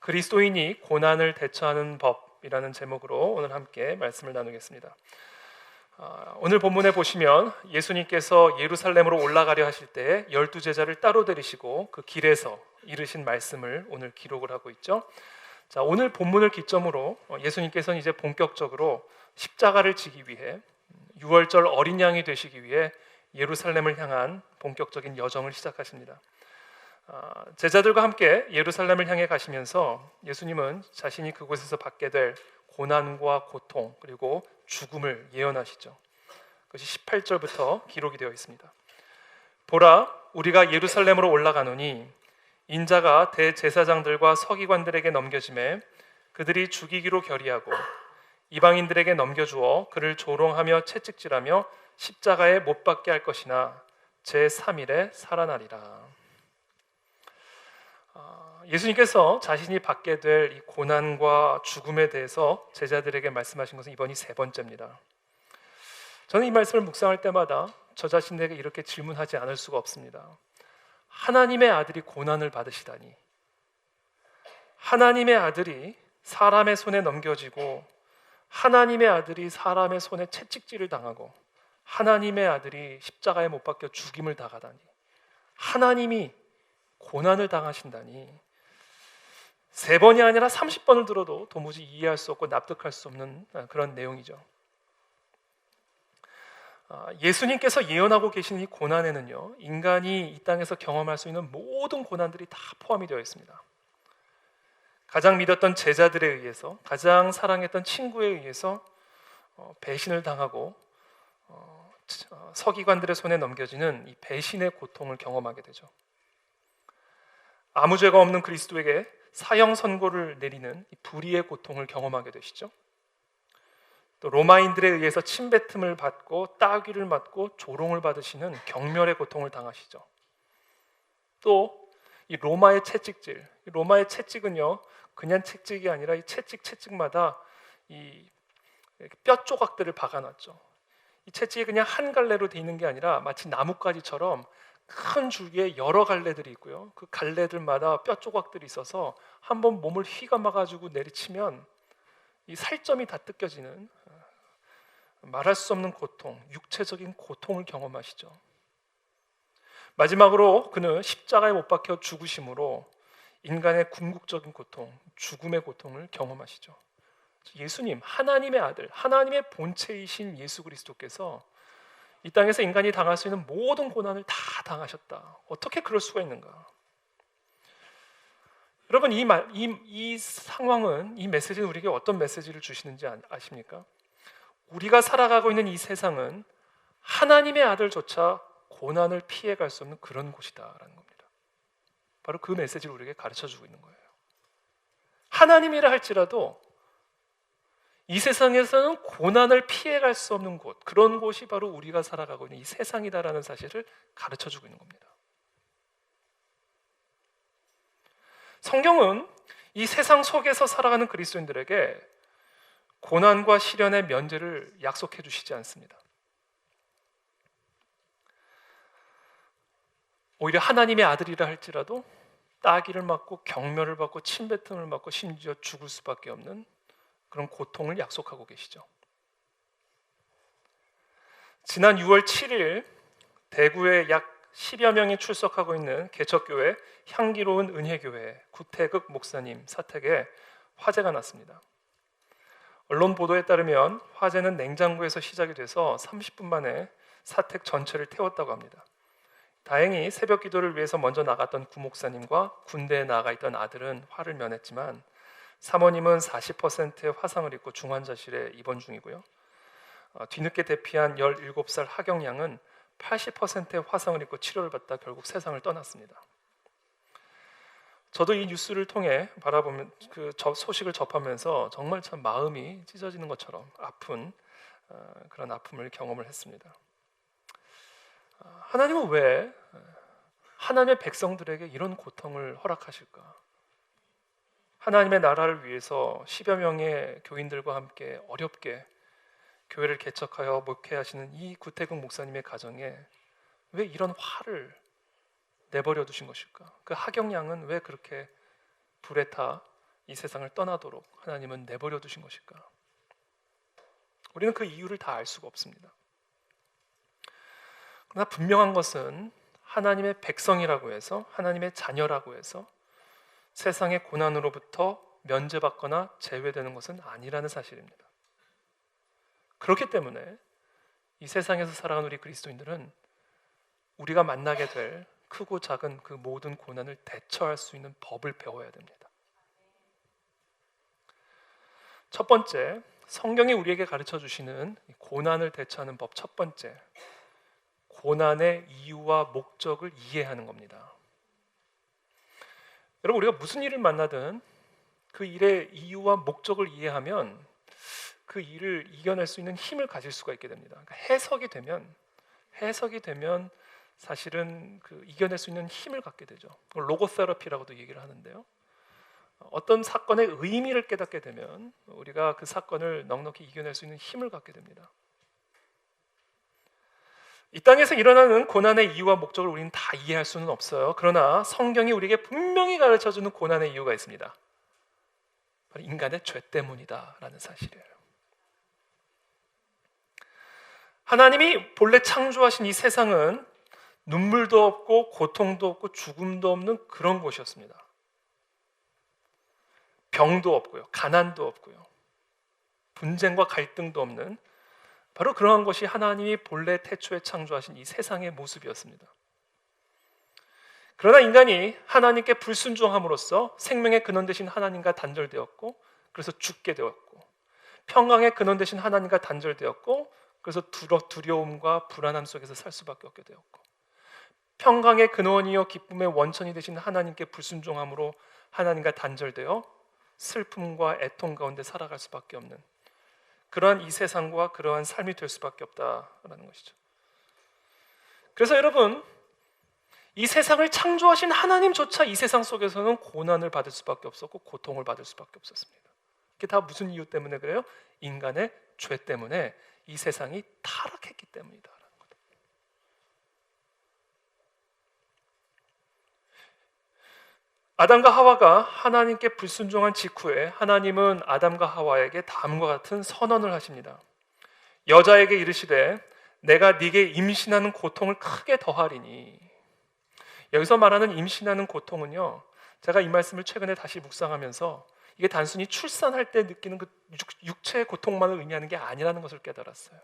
그리스도인이 고난을 대처하는 법이라는 제목으로 오늘 함께 말씀을 나누겠습니다. 오늘 본문에 보시면 예수님께서 예루살렘으로 올라가려 하실 때 12제자를 따로 데리시고 그 길에서 이르신 말씀을 오늘 기록을 하고 있죠. 자, 오늘 본문을 기점으로 예수님께서는 이제 본격적으로 십자가를 지기 위해 6월절 어린 양이 되시기 위해 예루살렘을 향한 본격적인 여정을 시작하십니다. 제자들과 함께 예루살렘을 향해 가시면서 예수님은 자신이 그곳에서 받게 될 고난과 고통 그리고 죽음을 예언하시죠. 그것이 18절부터 기록이 되어 있습니다. 보라, 우리가 예루살렘으로 올라가노니 인자가 대제사장들과 서기관들에게 넘겨지매 그들이 죽이기로 결의하고 이방인들에게 넘겨주어 그를 조롱하며 채찍질하며 십자가에 못 박게 할 것이나 제3일에 살아나리라. 예수님께서 자신이 받게 될 이 고난과 죽음에 대해서 제자들에게 말씀하신 것은 이번이 세 번째입니다. 저는 이 말씀을 묵상할 때마다 저 자신에게 이렇게 질문하지 않을 수가 없습니다. 하나님의 아들이 고난을 받으시다니, 하나님의 아들이 사람의 손에 넘겨지고 하나님의 아들이 사람의 손에 채찍질을 당하고 하나님의 아들이 십자가에 못 박혀 죽임을 당하다니, 하나님이 고난을 당하신다니, 세 번이 아니라 30번을 들어도 도무지 이해할 수 없고 납득할 수 없는 그런 내용이죠. 예수님께서 예언하고 계신 이 고난에는요, 인간이 이 땅에서 경험할 수 있는 모든 고난들이 다 포함이 되어 있습니다. 가장 믿었던 제자들에 의해서, 가장 사랑했던 친구에 의해서 배신을 당하고 서기관들의 손에 넘겨지는 이 배신의 고통을 경험하게 되죠. 아무 죄가 없는 그리스도에게 사형 선고를 내리는 이 불의의 고통을 경험하게 되시죠. 또 로마인들에 의해서 침뱉음을 받고 따귀를 맞고 조롱을 받으시는 경멸의 고통을 당하시죠. 또 이 로마의 채찍질, 로마의 채찍은요 그냥 채찍이 아니라 이 채찍마다 이 뼈 조각들을 박아놨죠. 이 채찍이 그냥 한 갈래로 돼 있는 게 아니라 마치 나뭇가지처럼 큰 줄기에 여러 갈래들이 있고요. 그 갈래들마다 뼈 조각들이 있어서 한번 몸을 휘감아가지고 내리치면 이 살점이 다 뜯겨지는 말할 수 없는 고통, 육체적인 고통을 경험하시죠. 마지막으로 그는 십자가에 못 박혀 죽으심으로 인간의 궁극적인 고통, 죽음의 고통을 경험하시죠. 예수님, 하나님의 아들, 하나님의 본체이신 예수 그리스도께서 이 땅에서 인간이 당할 수 있는 모든 고난을 다 당하셨다. 어떻게 그럴 수가 있는가? 여러분, 이 상황은, 이 메시지는 우리에게 어떤 메시지를 주시는지 아십니까? 우리가 살아가고 있는 이 세상은 하나님의 아들조차 고난을 피해갈 수 없는 그런 곳이다라는 겁니다. 바로 그 메시지를 우리에게 가르쳐주고 있는 거예요. 하나님이라 할지라도 이 세상에서는 고난을 피해갈 수 없는 곳, 그런 곳이 바로 우리가 살아가고 있는 이 세상이다라는 사실을 가르쳐주고 있는 겁니다. 성경은 이 세상 속에서 살아가는 그리스도인들에게 고난과 시련의 면제를 약속해 주시지 않습니다. 오히려 하나님의 아들이라 할지라도 따귀를 맞고 경멸을 받고 침뱉음을 받고 심지어 죽을 수밖에 없는 그런 고통을 약속하고 계시죠. 지난 6월 7일 대구에 약 10여 명이 출석하고 있는 개척교회 향기로운 은혜교회 구태극 목사님 사택에 화재가 났습니다. 언론 보도에 따르면 화재는 냉장고에서 시작이 돼서 30분 만에 사택 전체를 태웠다고 합니다. 다행히 새벽 기도를 위해서 먼저 나갔던 구 목사님과 군대에 나가 있던 아들은 화를 면했지만 사모님은 40%의 화상을 입고 중환자실에 입원 중이고요. 뒤늦게 대피한 17살 하경 양은 80%의 화상을 입고 치료를 받다 결국 세상을 떠났습니다. 저도 이 뉴스를 통해 바라보면 소식을 접하면서 정말 참 마음이 찢어지는 것처럼 아픈 그런 아픔을 경험을 했습니다. 하나님은 왜 하나님의 백성들에게 이런 고통을 허락하실까? 하나님의 나라를 위해서 10여 명의 교인들과 함께 어렵게 교회를 개척하여 목회하시는 이 구태국 목사님의 가정에 왜 이런 화를 내버려 두신 것일까? 그 하경 양은 왜 그렇게 불에 타 이 세상을 떠나도록 하나님은 내버려 두신 것일까? 우리는 그 이유를 다 알 수가 없습니다. 그러나 분명한 것은 하나님의 백성이라고 해서, 하나님의 자녀라고 해서 세상의 고난으로부터 면제받거나 제외되는 것은 아니라는 사실입니다. 그렇기 때문에 이 세상에서 살아가는 우리 그리스도인들은 우리가 만나게 될 크고 작은 그 모든 고난을 대처할 수 있는 법을 배워야 됩니다. 첫 번째, 성경이 우리에게 가르쳐 주시는 고난을 대처하는 법 첫 번째, 고난의 이유와 목적을 이해하는 겁니다. 여러분, 우리가 무슨 일을 만나든 그 일의 이유와 목적을 이해하면 그 일을 이겨낼 수 있는 힘을 가질 수가 있게 됩니다. 그러니까 해석이 되면 사실은 그 이겨낼 수 있는 힘을 갖게 되죠. 로고세라피라고도 얘기를 하는데요. 어떤 사건의 의미를 깨닫게 되면 우리가 그 사건을 넉넉히 이겨낼 수 있는 힘을 갖게 됩니다. 이 땅에서 일어나는 고난의 이유와 목적을 우리는 다 이해할 수는 없어요. 그러나 성경이 우리에게 분명히 가르쳐주는 고난의 이유가 있습니다. 바로 인간의 죄 때문이다라는 사실이에요. 하나님이 본래 창조하신 이 세상은 눈물도 없고 고통도 없고 죽음도 없는 그런 곳이었습니다. 병도 없고요, 가난도 없고요, 분쟁과 갈등도 없는 바로 그러한 것이 하나님이 본래 태초에 창조하신 이 세상의 모습이었습니다. 그러나 인간이 하나님께 불순종함으로써 생명의 근원 되신 하나님과 단절되었고, 그래서 죽게 되었고, 평강의 근원 되신 하나님과 단절되었고, 그래서 두려움과 불안함 속에서 살 수밖에 없게 되었고, 평강의 근원이요 기쁨의 원천이 되신 하나님께 불순종함으로 하나님과 단절되어 슬픔과 애통 가운데 살아갈 수밖에 없는 그러한 이 세상과 그러한 삶이 될 수밖에 없다라는 것이죠. 그래서 여러분, 이 세상을 창조하신 하나님조차 이 세상 속에서는 고난을 받을 수밖에 없었고 고통을 받을 수밖에 없었습니다. 이게 다 무슨 이유 때문에 그래요? 인간의 죄 때문에 이 세상이 타락했기 때문이다. 아담과 하와가 하나님께 불순종한 직후에 하나님은 아담과 하와에게 다음과 같은 선언을 하십니다. 여자에게 이르시되 내가 네게 임신하는 고통을 크게 더하리니. 여기서 말하는 임신하는 고통은요, 제가 이 말씀을 최근에 다시 묵상하면서 이게 단순히 출산할 때 느끼는 그 육체의 고통만을 의미하는 게 아니라는 것을 깨달았어요.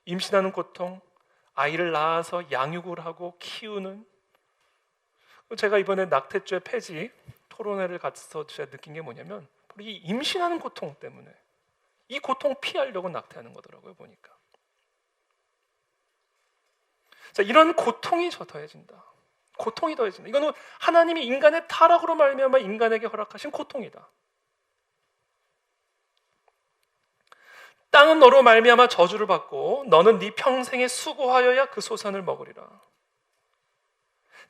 임신하는 고통, 아이를 낳아서 양육을 하고 키우는, 제가 이번에 낙태죄 폐지 토론회를 가서 제가 느낀 게 뭐냐면 바로 이 임신하는 고통 때문에 이 고통 피하려고 낙태하는 거더라고요, 보니까. 자, 이런 고통이 더해진다. 고통이 더해진다. 이거는 하나님이 인간의 타락으로 말미암아 인간에게 허락하신 고통이다. 땅은 너로 말미암아 저주를 받고 너는 네 평생에 수고하여야 그 소산을 먹으리라.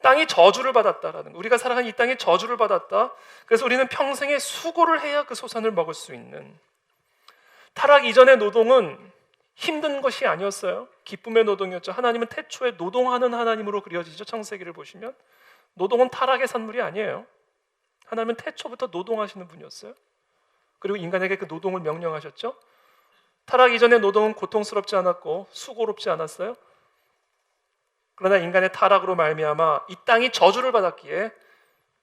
땅이 저주를 받았다라는 거. 우리가 살아가는 이 땅이 저주를 받았다. 그래서 우리는 평생에 수고를 해야 그 소산을 먹을 수 있는. 타락 이전의 노동은 힘든 것이 아니었어요. 기쁨의 노동이었죠. 하나님은 태초에 노동하는 하나님으로 그려지죠. 창세기를 보시면 노동은 타락의 산물이 아니에요. 하나님은 태초부터 노동하시는 분이었어요. 그리고 인간에게 그 노동을 명령하셨죠. 타락 이전의 노동은 고통스럽지 않았고 수고롭지 않았어요. 그러나 인간의 타락으로 말미암아 이 땅이 저주를 받았기에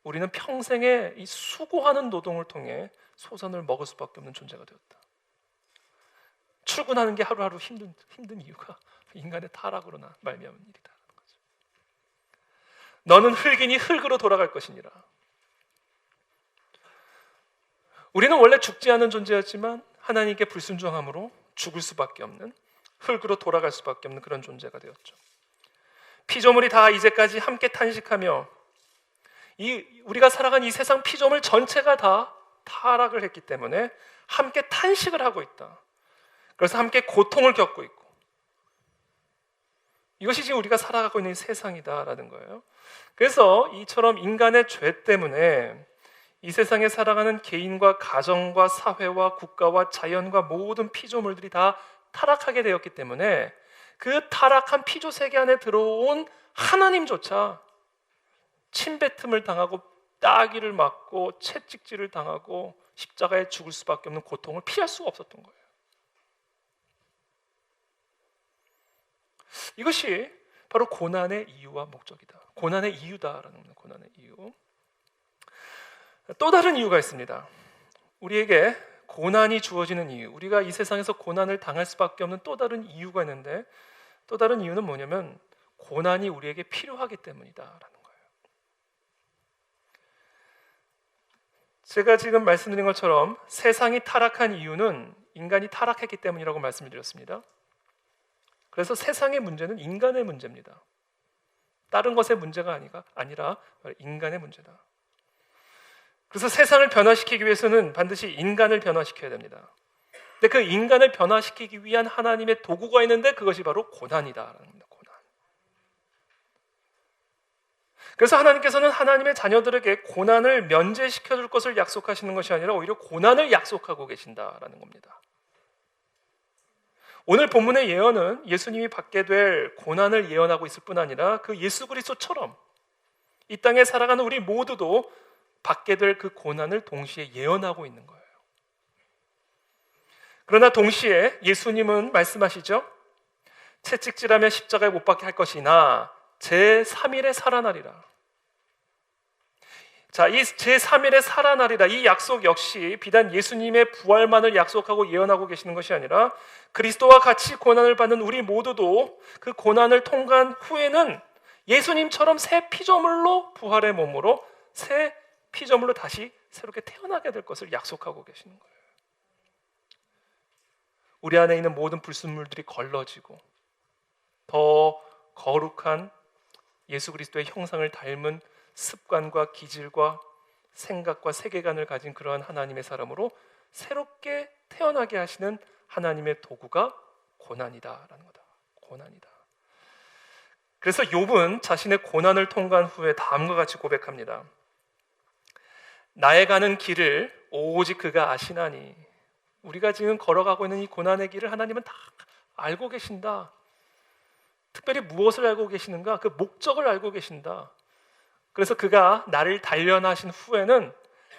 우리는 평생에 이 수고하는 노동을 통해 소산을 먹을 수밖에 없는 존재가 되었다. 출근하는 게 하루하루 힘든 이유가 인간의 타락으로 말미암은 일이다. 너는 흙이니 흙으로 돌아갈 것이니라. 우리는 원래 죽지 않은 존재였지만 하나님께 불순종함으로 죽을 수밖에 없는, 흙으로 돌아갈 수밖에 없는 그런 존재가 되었죠. 피조물이 다 이제까지 함께 탄식하며 우리가 살아간 이 세상 피조물 전체가 다 타락을 했기 때문에 함께 탄식을 하고 있다. 그래서 함께 고통을 겪고 있고, 이것이 지금 우리가 살아가고 있는 세상이다라는 거예요. 그래서 이처럼 인간의 죄 때문에 이 세상에 살아가는 개인과 가정과 사회와 국가와 자연과 모든 피조물들이 다 타락하게 되었기 때문에 그 타락한 피조 세계 안에 들어온 하나님조차 침뱉음을 당하고 따귀를 맞고 채찍질을 당하고 십자가에 죽을 수밖에 없는 고통을 피할 수가 없었던 거예요. 이것이 바로 고난의 이유와 목적이다. 고난의 이유다라는 겁니다. 고난의 이유. 또 다른 이유가 있습니다. 우리에게 고난이 주어지는 이유, 우리가 이 세상에서 고난을 당할 수밖에 없는 또 다른 이유가 있는데, 또 다른 이유는 뭐냐면 고난이 우리에게 필요하기 때문이다라는 거예요. 제가 지금 말씀드린 것처럼 세상이 타락한 이유는 인간이 타락했기 때문이라고 말씀을 드렸습니다. 그래서 세상의 문제는 인간의 문제입니다. 다른 것의 문제가 아니라 인간의 문제다. 그래서 세상을 변화시키기 위해서는 반드시 인간을 변화시켜야 됩니다. 근데 그 인간을 변화시키기 위한 하나님의 도구가 있는데 그것이 바로 고난이다라는 겁니다. 고난. 그래서 하나님께서는 하나님의 자녀들에게 고난을 면제시켜 줄 것을 약속하시는 것이 아니라 오히려 고난을 약속하고 계신다라는 겁니다. 오늘 본문의 예언은 예수님이 받게 될 고난을 예언하고 있을 뿐 아니라 그 예수 그리스도처럼 이 땅에 살아가는 우리 모두도 받게 될 그 고난을 동시에 예언하고 있는 거예요. 그러나 동시에 예수님은 말씀하시죠. 채찍질하며 십자가에 못 박게 할 것이나 제3일에 살아나리라. 자, 이 제3일에 살아나리라, 이 약속 역시 비단 예수님의 부활만을 약속하고 예언하고 계시는 것이 아니라 그리스도와 같이 고난을 받는 우리 모두도 그 고난을 통과한 후에는 예수님처럼 새 피조물로, 부활의 몸으로 새 피조물로 다시 새롭게 태어나게 될 것을 약속하고 계시는 거예요. 우리 안에 있는 모든 불순물들이 걸러지고 더 거룩한 예수 그리스도의 형상을 닮은 습관과 기질과 생각과 세계관을 가진 그러한 하나님의 사람으로 새롭게 태어나게 하시는 하나님의 도구가 고난이다라는 거다. 고난이다. 그래서 욥은 자신의 고난을 통과한 후에 다음과 같이 고백합니다. 나의 가는 길을 오직 그가 아시나니. 우리가 지금 걸어가고 있는 이 고난의 길을 하나님은 다 알고 계신다. 특별히 무엇을 알고 계시는가? 그 목적을 알고 계신다. 그래서 그가 나를 단련하신 후에는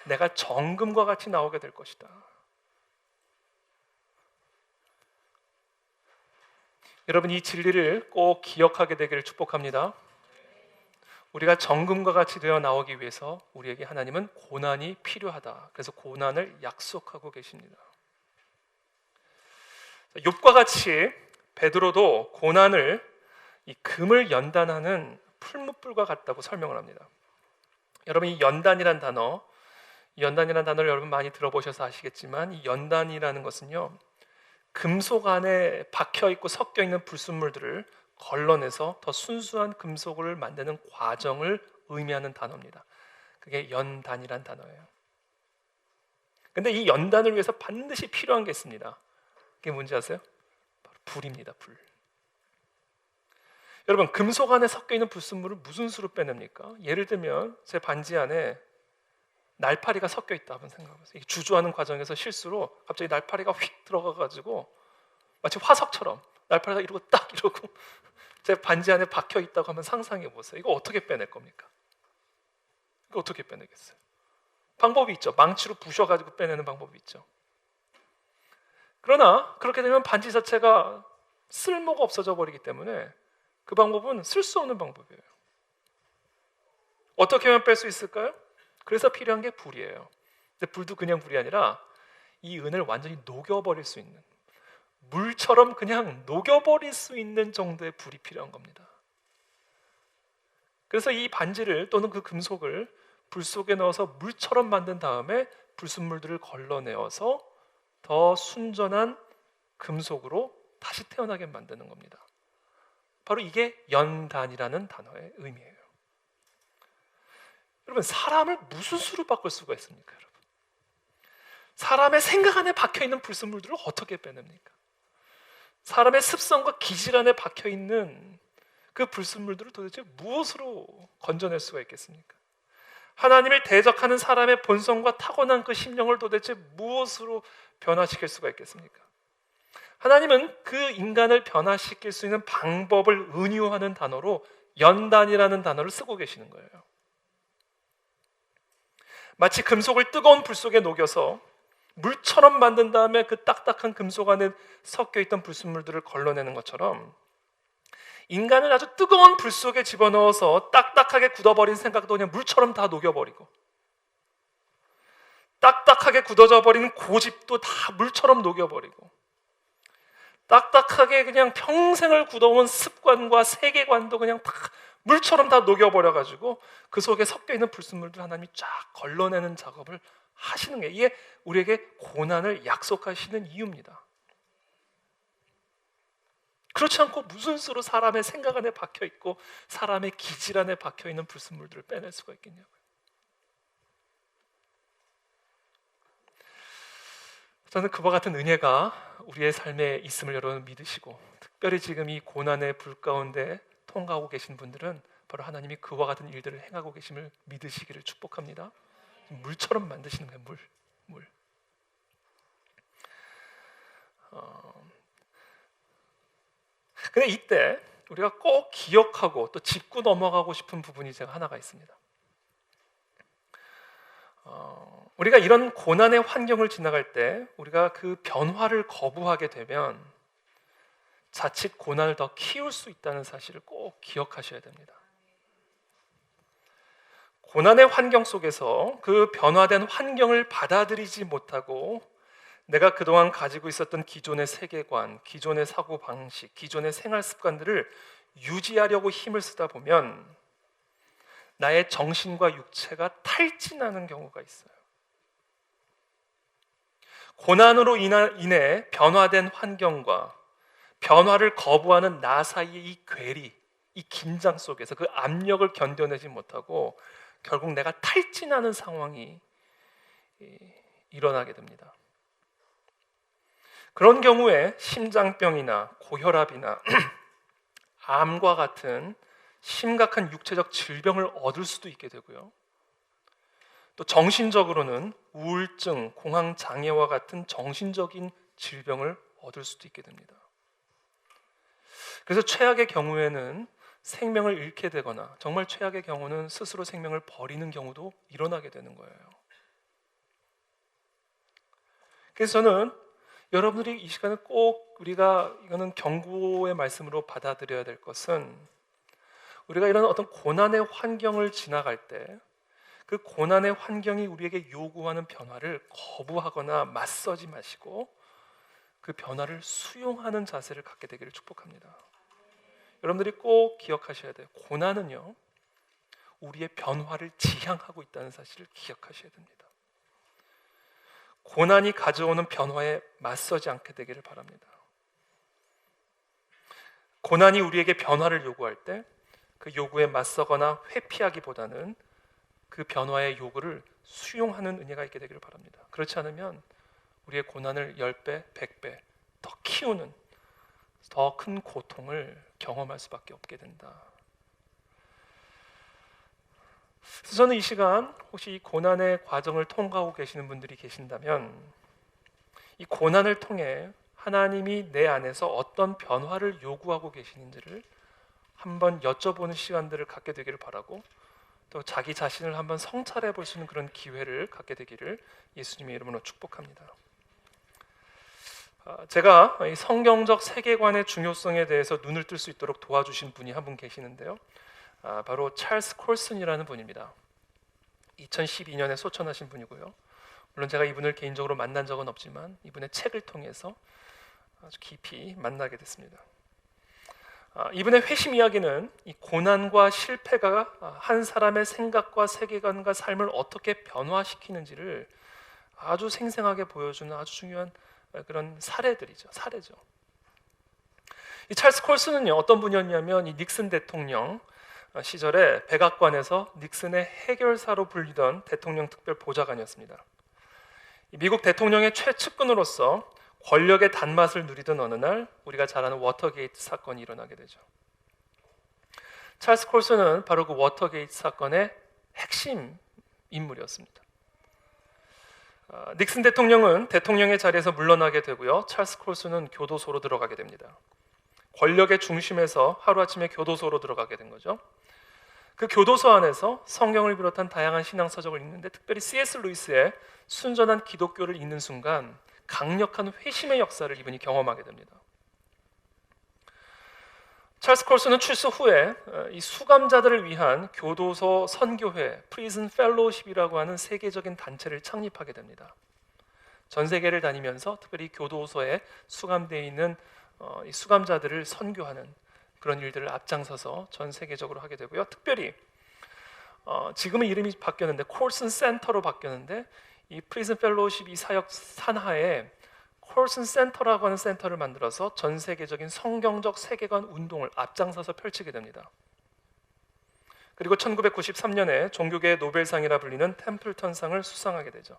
내가 정금과 같이 나오게 될 것이다. 여러분, 이 진리를 꼭 기억하게 되기를 축복합니다. 우리가 정금과 같이 되어 나오기 위해서 우리에게 하나님은 고난이 필요하다. 그래서 고난을 약속하고 계십니다. 욥과 같이 베드로도 고난을 이 금을 연단하는 풀무불과 같다고 설명을 합니다. 여러분, 이 연단이란 단어를 여러분 많이 들어보셔서 아시겠지만 이 연단이라는 것은요, 금속 안에 박혀 있고 섞여 있는 불순물들을 걸러내서 더 순수한 금속을 만드는 과정을 의미하는 단어입니다. 그게 연단이란 단어예요. 근데 이 연단을 위해서 반드시 필요한 게 있습니다. 그게 뭔지 아세요? 바로 불입니다. 불. 여러분, 금속 안에 섞여 있는 불순물을 무슨 수로 빼냅니까? 예를 들면 제 반지 안에 날파리가 섞여 있다 한번 생각해보세요. 주조하는 과정에서 실수로 갑자기 날파리가 휙 들어가가지고 마치 화석처럼 날파리가 이러고 딱 이러고 제 반지 안에 박혀 있다고 한번 상상해 보세요. 이거 어떻게 빼낼 겁니까? 이거 어떻게 빼내겠어요? 방법이 있죠. 망치로 부셔가지고 빼내는 방법이 있죠. 그러나 그렇게 되면 반지 자체가 쓸모가 없어져 버리기 때문에 그 방법은 쓸 수 없는 방법이에요. 어떻게 하면 뺄 수 있을까요? 그래서 필요한 게 불이에요. 근데 불도 그냥 불이 아니라 이 은을 완전히 녹여버릴 수 있는, 물처럼 그냥 녹여버릴 수 있는 정도의 불이 필요한 겁니다. 그래서 이 반지를 또는 그 금속을 불 속에 넣어서 물처럼 만든 다음에 불순물들을 걸러내어서 더 순전한 금속으로 다시 태어나게 만드는 겁니다. 바로 이게 연단이라는 단어의 의미예요. 여러분, 사람을 무슨 수로 바꿀 수가 있습니까? 여러분, 사람의 생각 안에 박혀있는 불순물들을 어떻게 빼냅니까? 사람의 습성과 기질 안에 박혀있는 그 불순물들을 도대체 무엇으로 건져낼 수가 있겠습니까? 하나님을 대적하는 사람의 본성과 타고난 그 심령을 도대체 무엇으로 변화시킬 수가 있겠습니까? 하나님은 그 인간을 변화시킬 수 있는 방법을 은유하는 단어로 연단이라는 단어를 쓰고 계시는 거예요. 마치 금속을 뜨거운 불 속에 녹여서 물처럼 만든 다음에 그 딱딱한 금속 안에 섞여 있던 불순물들을 걸러내는 것처럼 인간을 아주 뜨거운 불 속에 집어넣어서 딱딱하게 굳어버린 생각도 그냥 물처럼 다 녹여버리고, 딱딱하게 굳어져 버린 고집도 다 물처럼 녹여버리고, 딱딱하게 그냥 평생을 굳어온 습관과 세계관도 그냥 다 물처럼 다 녹여버려가지고 그 속에 섞여 있는 불순물들 하나님이 쫙 걸러내는 작업을 하시는 게, 이게 우리에게 고난을 약속하시는 이유입니다. 그렇지 않고 무슨 수로 사람의 생각 안에 박혀 있고 사람의 기질 안에 박혀 있는 불순물들을 빼낼 수가 있겠냐고요. 저는 그와 같은 은혜가 우리의 삶에 있음을 여러분 믿으시고, 특별히 지금 이 고난의 불 가운데 통과하고 계신 분들은 바로 하나님이 그와 같은 일들을 행하고 계심을 믿으시기를 축복합니다. 물처럼 만드시는 거예요. 물. 근데 이때 우리가 꼭 기억하고 또 짚고 넘어가고 싶은 부분이 제가 하나가 있습니다. 우리가 이런 고난의 환경을 지나갈 때 우리가 그 변화를 거부하게 되면 자칫 고난을 더 키울 수 있다는 사실을 꼭 기억하셔야 됩니다. 고난의 환경 속에서 그 변화된 환경을 받아들이지 못하고 내가 그동안 가지고 있었던 기존의 세계관, 기존의 사고방식, 기존의 생활 습관들을 유지하려고 힘을 쓰다 보면 나의 정신과 육체가 탈진하는 경우가 있어요. 고난으로 인해 변화된 환경과 변화를 거부하는 나 사이의 이 괴리, 이 긴장 속에서 그 압력을 견뎌내지 못하고 결국 내가 탈진하는 상황이 일어나게 됩니다. 그런 경우에 심장병이나 고혈압이나 암과 같은 심각한 육체적 질병을 얻을 수도 있게 되고요. 또 정신적으로는 우울증, 공황장애와 같은 정신적인 질병을 얻을 수도 있게 됩니다. 그래서 최악의 경우에는 생명을 잃게 되거나 정말 최악의 경우는 스스로 생명을 버리는 경우도 일어나게 되는 거예요. 그래서 저는 여러분들이 이 시간에 꼭 우리가 이거는 경고의 말씀으로 받아들여야 될 것은, 우리가 이런 어떤 고난의 환경을 지나갈 때 그 고난의 환경이 우리에게 요구하는 변화를 거부하거나 맞서지 마시고 그 변화를 수용하는 자세를 갖게 되기를 축복합니다. 여러분들이 꼭 기억하셔야 돼요. 고난은요, 우리의 변화를 지향하고 있다는 사실을 기억하셔야 됩니다. 고난이 가져오는 변화에 맞서지 않게 되기를 바랍니다. 고난이 우리에게 변화를 요구할 때 그 요구에 맞서거나 회피하기보다는 그 변화의 요구를 수용하는 은혜가 있게 되기를 바랍니다. 그렇지 않으면 우리의 고난을 10배, 100배 더 키우는 더 큰 고통을 경험할 수밖에 없게 된다. 그래서 저는 이 시간 혹시 이 고난의 과정을 통과하고 계시는 분들이 계신다면 이 고난을 통해 하나님이 내 안에서 어떤 변화를 요구하고 계시는지를 한번 여쭤보는 시간들을 갖게 되기를 바라고, 또 자기 자신을 한번 성찰해 볼 수 있는 그런 기회를 갖게 되기를 예수님의 이름으로 축복합니다. 제가 이 성경적 세계관의 중요성에 대해서 눈을 뜰 수 있도록 도와주신 분이 한 분 계시는데요. 바로 찰스 콜슨이라는 분입니다. 2012년에 소천하신 분이고요. 물론 제가 이분을 개인적으로 만난 적은 없지만 이분의 책을 통해서 아주 깊이 만나게 됐습니다. 이분의 회심 이야기는 이 고난과 실패가 한 사람의 생각과 세계관과 삶을 어떻게 변화시키는지를 아주 생생하게 보여주는 아주 중요한 그런 사례죠. 이 찰스 콜슨은요, 어떤 분이었냐면 이 닉슨 대통령 시절에 백악관에서 닉슨의 해결사로 불리던 대통령 특별 보좌관이었습니다. 미국 대통령의 최측근으로서 권력의 단맛을 누리던 어느 날 우리가 잘 아는 워터게이트 사건이 일어나게 되죠. 찰스 콜슨은 바로 그 워터게이트 사건의 핵심 인물이었습니다. 닉슨 대통령은 대통령의 자리에서 물러나게 되고요. 찰스 콜슨은 교도소로 들어가게 됩니다. 권력의 중심에서 하루아침에 교도소로 들어가게 된 거죠. 그 교도소 안에서 성경을 비롯한 다양한 신앙 서적을 읽는데 특별히 C.S. 루이스의 순전한 기독교를 읽는 순간 강력한 회심의 역사를 이분이 경험하게 됩니다. 찰스 콜슨은 출소 후에 이 수감자들을 위한 교도소 선교회 (Prison Fellowship이라고 하는 세계적인 단체를 창립하게 됩니다. 전 세계를 다니면서 특별히 교도소에 수감되어 있는 이 수감자들을 선교하는 그런 일들을 앞장서서 전 세계적으로 하게 되고요. 특별히 지금은 이름이 바뀌었는데 콜슨 센터로 바뀌었는데 이 프리즌 펠로우십 이 사역 산하에 콜슨 센터라고 하는 센터를 만들어서 전 세계적인 성경적 세계관 운동을 앞장서서 펼치게 됩니다. 그리고 1993년에 종교계의 노벨상이라 불리는 템플턴상을 수상하게 되죠.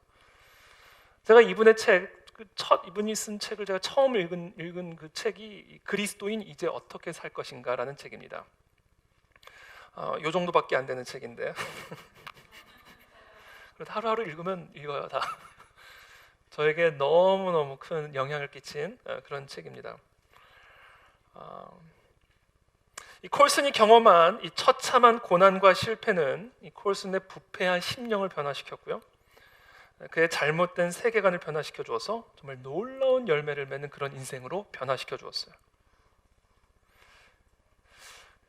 제가 이분의 이분이 쓴 책을 제가 처음 읽은 그 책이 그리스도인 이제 어떻게 살 것인가라는 책입니다. 요 정도밖에 안 되는 책인데 하루하루 읽어요 다. 저에게 너무너무 큰 영향을 끼친 그런 책입니다. 이 콜슨이 경험한 이 처참한 고난과 실패는 이 콜슨의 부패한 심령을 변화시켰고요. 그의 잘못된 세계관을 변화시켜 주어서 정말 놀라운 열매를 맺는 그런 인생으로 변화시켜 주었어요.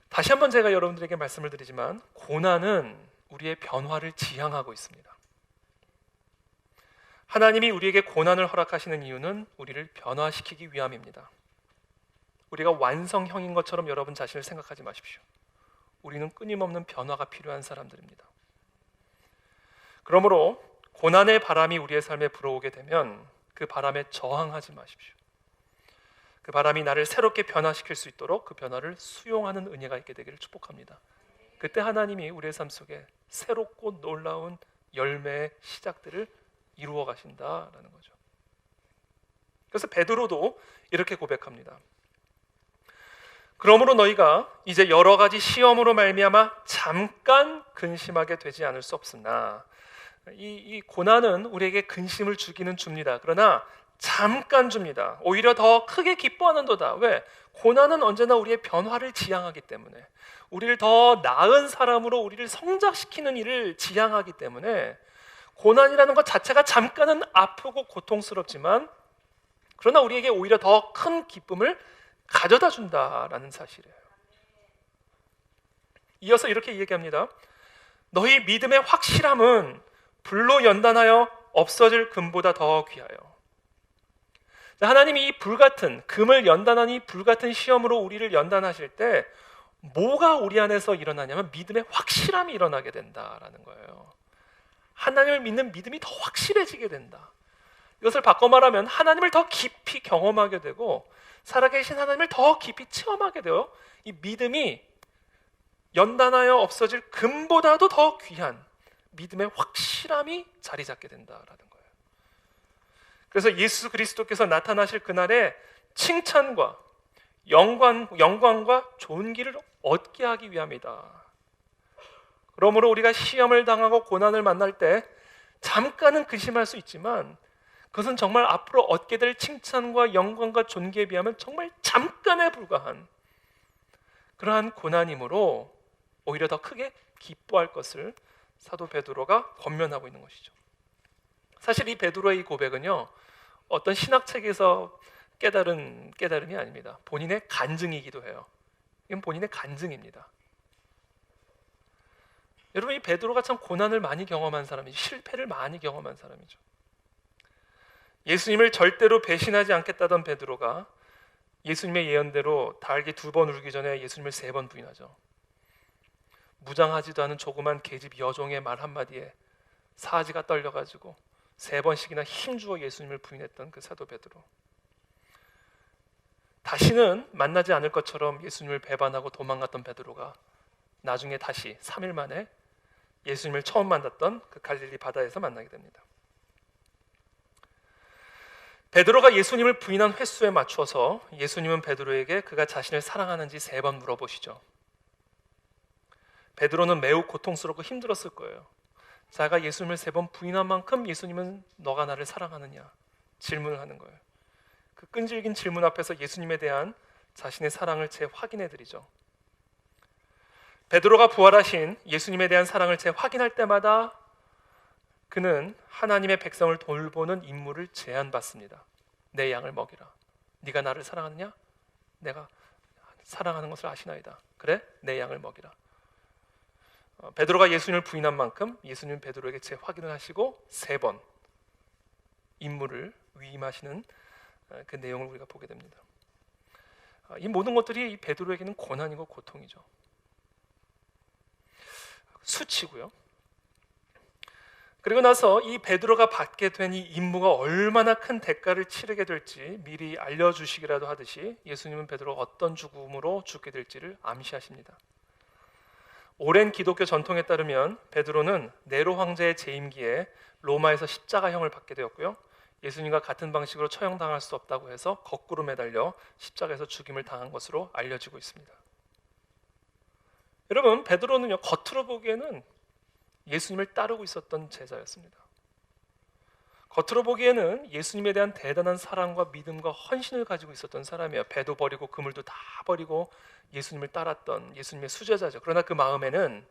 다시 한번 제가 여러분들에게 말씀을 드리지만 고난은 우리의 변화를 지향하고 있습니다. 하나님이 우리에게 고난을 허락하시는 이유는 우리를 변화시키기 위함입니다. 우리가 완성형인 것처럼 여러분 자신을 생각하지 마십시오. 우리는 끊임없는 변화가 필요한 사람들입니다. 그러므로 고난의 바람이 우리의 삶에 불어오게 되면 그 바람에 저항하지 마십시오. 그 바람이 나를 새롭게 변화시킬 수 있도록 그 변화를 수용하는 은혜가 있게 되기를 축복합니다. 그때 하나님이 우리의 삶 속에 새롭고 놀라운 열매의 시작들을 이루어 가신다라는 거죠. 그래서 베드로도 이렇게 고백합니다. 그러므로 너희가 이제 여러 가지 시험으로 말미암아 잠깐 근심하게 되지 않을 수 없으나 이 고난은 우리에게 근심을 주기는 줍니다. 그러나 잠깐 줍니다. 오히려 더 크게 기뻐하는도다. 왜? 고난은 언제나 우리의 변화를 지향하기 때문에, 우리를 더 나은 사람으로 우리를 성장시키는 일을 지향하기 때문에 고난이라는 것 자체가 잠깐은 아프고 고통스럽지만 그러나 우리에게 오히려 더 큰 기쁨을 가져다 준다라는 사실이에요. 이어서 이렇게 얘기합니다. 너희 믿음의 확실함은 불로 연단하여 없어질 금보다 더 귀하여. 하나님이 이 불같은 금을 연단하니 불같은 시험으로 우리를 연단하실 때 뭐가 우리 안에서 일어나냐면 믿음의 확실함이 일어나게 된다라는 거예요. 하나님을 믿는 믿음이 더 확실해지게 된다. 이것을 바꿔 말하면 하나님을 더 깊이 경험하게 되고 살아계신 하나님을 더 깊이 체험하게 되어 이 믿음이 연단하여 없어질 금보다도 더 귀한 믿음의 확실함이 자리 잡게 된다라는 거예요. 그래서 예수 그리스도께서 나타나실 그날에 칭찬과 영광과 존귀를 얻게 하기 위함이다. 그러므로 우리가 시험을 당하고 고난을 만날 때 잠깐은 근심할 수 있지만 그것은 정말 앞으로 얻게 될 칭찬과 영광과 존귀에 비하면 정말 잠깐에 불과한 그러한 고난이므로 오히려 더 크게 기뻐할 것을 사도 베드로가 권면하고 있는 것이죠. 사실 이 베드로의 이 고백은요, 어떤 신학책에서 깨달은 깨달음이 아닙니다. 본인의 간증이기도 해요. 이건 본인의 간증입니다. 여러분, 이 베드로가 참 고난을 많이 경험한 사람이죠. 실패를 많이 경험한 사람이죠. 예수님을 절대로 배신하지 않겠다던 베드로가 예수님의 예언대로 달기 2번 울기 전에 예수님을 3번 부인하죠. 무장하지도 않은 조그만 계집 여종의 말 한마디에 사지가 떨려가지고 3번씩이나 힘주어 예수님을 부인했던 그 사도 베드로. 다시는 만나지 않을 것처럼 예수님을 배반하고 도망갔던 베드로가 나중에 다시 3일 만에 예수님을 처음 만났던 그 갈릴리 바다에서 만나게 됩니다. 베드로가 예수님을 부인한 횟수에 맞춰서 예수님은 베드로에게 그가 자신을 사랑하는지 3번 물어보시죠. 베드로는 매우 고통스럽고 힘들었을 거예요. 자가 예수님을 3번 부인한 만큼 예수님은 너가 나를 사랑하느냐 질문을 하는 거예요. 그 끈질긴 질문 앞에서 예수님에 대한 자신의 사랑을 재확인해 드리죠. 베드로가 부활하신 예수님에 대한 사랑을 재확인할 때마다 그는 하나님의 백성을 돌보는 임무를 제안받습니다. 내 양을 먹이라. 네가 나를 사랑하느냐? 내가 사랑하는 것을 아시나이다. 그래? 내 양을 먹이라. 베드로가 예수님을 부인한 만큼 예수님은 베드로에게 재확인을 하시고 3번 임무를 위임하시는 그 내용을 우리가 보게 됩니다. 이 모든 것들이 이 베드로에게는 고난이고 고통이죠. 수치고요. 그리고 나서 이 베드로가 받게 된 이 임무가 얼마나 큰 대가를 치르게 될지 미리 알려주시기라도 하듯이 예수님은 베드로가 어떤 죽음으로 죽게 될지를 암시하십니다. 오랜 기독교 전통에 따르면 베드로는 네로 황제의 재임기에 로마에서 십자가형을 받게 되었고요. 예수님과 같은 방식으로 처형당할 수 없다고 해서 거꾸로 매달려 십자가에서 죽임을 당한 것으로 알려지고 있습니다. 여러분, 베드로는요, 겉으로 보기에는 예수님을 따르고 있었던 제자였습니다. 겉으로 보기에는 예수님에 대한 대단한 사랑과 믿음과 헌신을 가지고 있었던 사람이에요. 배도 버리고 그물도 다 버리고 예수님을 따랐던 예수님의 수제자죠. 그러나 그 마음에는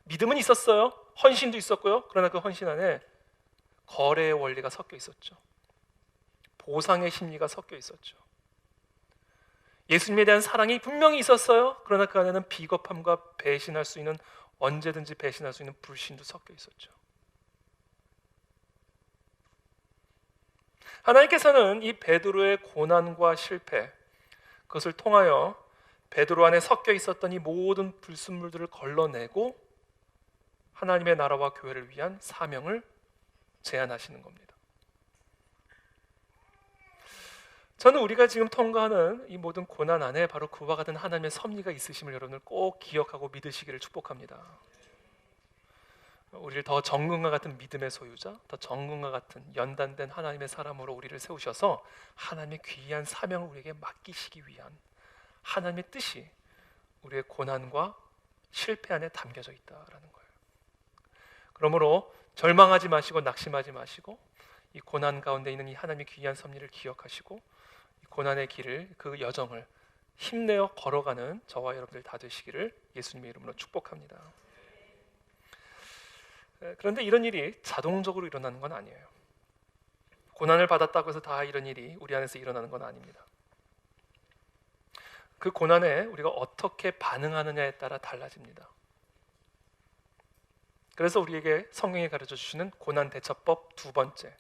믿음은 있었어요. 헌신도 있었고요. 그러나 그 헌신 안에 거래의 원리가 섞여 있었죠. 보상의 심리가 섞여 있었죠. 예수님에 대한 사랑이 분명히 있었어요. 그러나 그 안에는 비겁함과 배신할 수 있는, 언제든지 배신할 수 있는 불신도 섞여 있었죠. 하나님께서는 이 베드로의 고난과 실패, 그것을 통하여 베드로 안에 섞여 있었던 이 모든 불순물들을 걸러내고 하나님의 나라와 교회를 위한 사명을 제안하시는 겁니다. 저는 우리가 지금 통과하는 이 모든 고난 안에 바로 그와 같은 하나님의 섭리가 있으심을 여러분들 꼭 기억하고 믿으시기를 축복합니다. 우리를 더 정금과 같은 믿음의 소유자, 더 정금과 같은 연단된 하나님의 사람으로 우리를 세우셔서 하나님의 귀한 사명을 우리에게 맡기시기 위한 하나님의 뜻이 우리의 고난과 실패 안에 담겨져 있다라는 거예요. 그러므로 절망하지 마시고 낙심하지 마시고 이 고난 가운데 있는 이 하나님의 귀한 섭리를 기억하시고 이 고난의 길을, 그 여정을 힘내어 걸어가는 저와 여러분들 다 되시기를 예수님의 이름으로 축복합니다. 그런데 이런 일이 자동적으로 일어나는 건 아니에요. 고난을 받았다고 해서 다 이런 일이 우리 안에서 일어나는 건 아닙니다. 그 고난에 우리가 어떻게 반응하느냐에 따라 달라집니다. 그래서 우리에게 성경이 가르쳐 주시는 고난 대처법 2번째,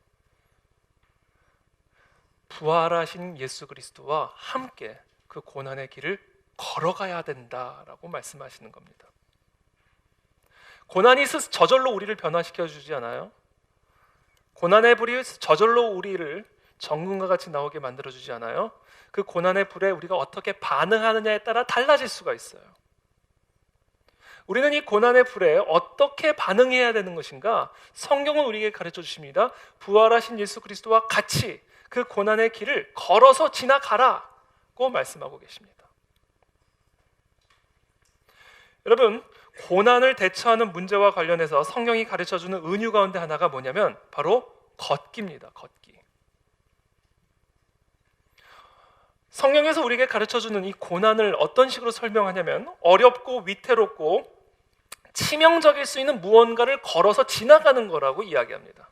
부활하신 예수 그리스도와 함께 그 고난의 길을 걸어가야 된다라고 말씀하시는 겁니다. 고난이 저절로 우리를 변화시켜 주지 않아요. 고난의 불이 저절로 우리를 정금과 같이 나오게 만들어 주지 않아요. 그 고난의 불에 우리가 어떻게 반응하느냐에 따라 달라질 수가 있어요. 우리는 이 고난의 불에 어떻게 반응해야 되는 것인가? 성경은 우리에게 가르쳐 주십니다. 부활하신 예수 그리스도와 같이 그 고난의 길을 걸어서 지나가라고 말씀하고 계십니다. 여러분, 고난을 대처하는 문제와 관련해서 성경이 가르쳐주는 은유 가운데 하나가 뭐냐면 바로 걷기입니다. 걷기. 성경에서 우리에게 가르쳐주는 이 고난을 어떤 식으로 설명하냐면 어렵고 위태롭고 치명적일 수 있는 무언가를 걸어서 지나가는 거라고 이야기합니다.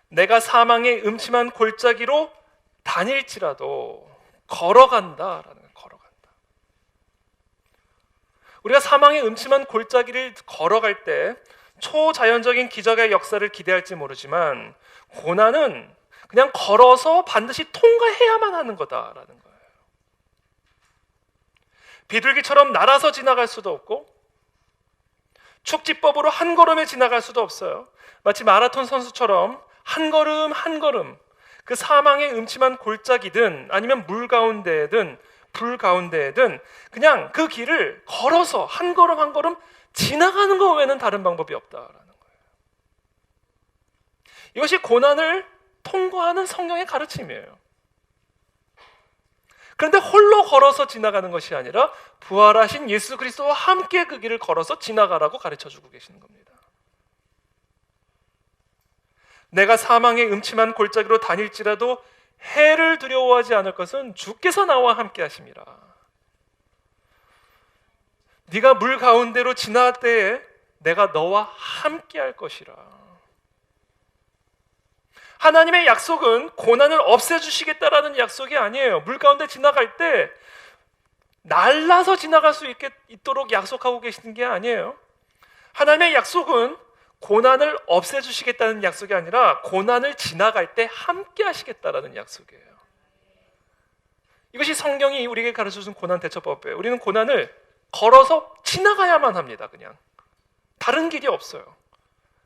내가 사망의 음침한 골짜기로 다닐지라도 걸어간다라는 거예요. 걸어간다. 우리가 사망의 음침한 골짜기를 걸어갈 때 초자연적인 기적의 역사를 기대할지 모르지만 고난은 그냥 걸어서 반드시 통과해야만 하는 거다라는 거예요. 비둘기처럼 날아서 지나갈 수도 없고 축지법으로 한 걸음에 지나갈 수도 없어요. 마치 마라톤 선수처럼 한 걸음 한 걸음 그 사망의 음침한 골짜기든 아니면 물 가운데든 불 가운데든 그냥 그 길을 걸어서 한 걸음 한 걸음 지나가는 것 외에는 다른 방법이 없다라는 거예요. 이것이 고난을 통과하는 성경의 가르침이에요. 그런데 홀로 걸어서 지나가는 것이 아니라 부활하신 예수 그리스도와 함께 그 길을 걸어서 지나가라고 가르쳐주고 계시는 겁니다. 내가 사망의 음침한 골짜기로 다닐지라도 해를 두려워하지 않을 것은 주께서 나와 함께 하심이라. 네가 물 가운데로 지나갈 때에 내가 너와 함께 할 것이라. 하나님의 약속은 고난을 없애주시겠다라는 약속이 아니에요. 물 가운데 지나갈 때 날라서 지나갈 수 있도록 약속하고 계시는 게 아니에요. 하나님의 약속은 고난을 없애주시겠다는 약속이 아니라 고난을 지나갈 때 함께 하시겠다라는 약속이에요. 이것이 성경이 우리에게 가르쳐준 고난 대처법이에요. 우리는 고난을 걸어서 지나가야만 합니다. 그냥 다른 길이 없어요.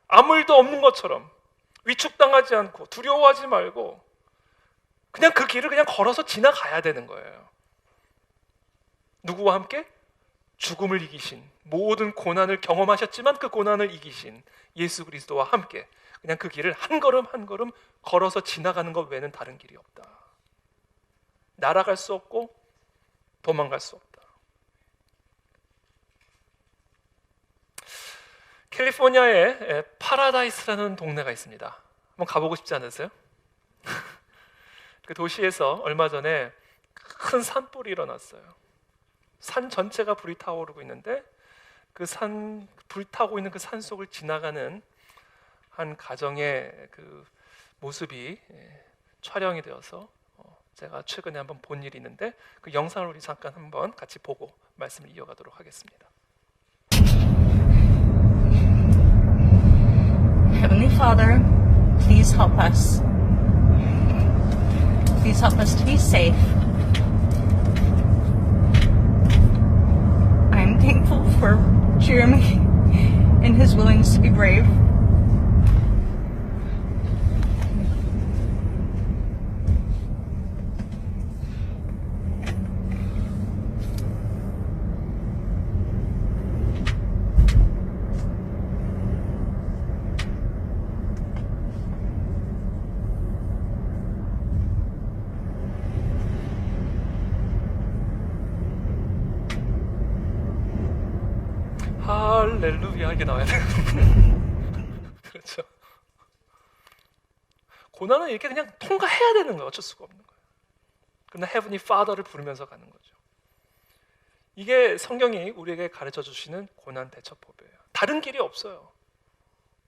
아무 일도 없는 것처럼 위축당하지 않고 두려워하지 말고 그냥 그 길을 그냥 걸어서 지나가야 되는 거예요. 누구와 함께? 죽음을 이기신, 모든 고난을 경험하셨지만 그 고난을 이기신 예수 그리스도와 함께 그냥 그 길을 한 걸음 한 걸음 걸어서 지나가는 것 외에는 다른 길이 없다. 날아갈 수 없고 도망갈 수 없다. 캘리포니아에 파라다이스라는 동네가 있습니다. 한번 가보고 싶지 않으세요? 그 도시에서 얼마 전에 큰 산불이 일어났어요. 산 전체가 불이 타오르고 있는데 그 불타고 있는 그 산속을 지나가는 한 가정의 그 모습이 촬영이 되어서 제가 최근에 한번 본 일이 있는데 그 영상을 우리 잠깐 한번 같이 보고 말씀을 이어가도록 하겠습니다. Heavenly Father, please help us. Please help us to be safe. I'm thankful for Jeremy and his willingness to be brave. 할렐루야 이게 나와야 돼요. 그렇죠. 고난은 이렇게 그냥 통과해야 되는 거예요. 어쩔 수가 없는 거예요. 그러나 Heavenly Father를 부르면서 가는 거죠. 이게 성경이 우리에게 가르쳐 주시는 고난 대처법이에요. 다른 길이 없어요.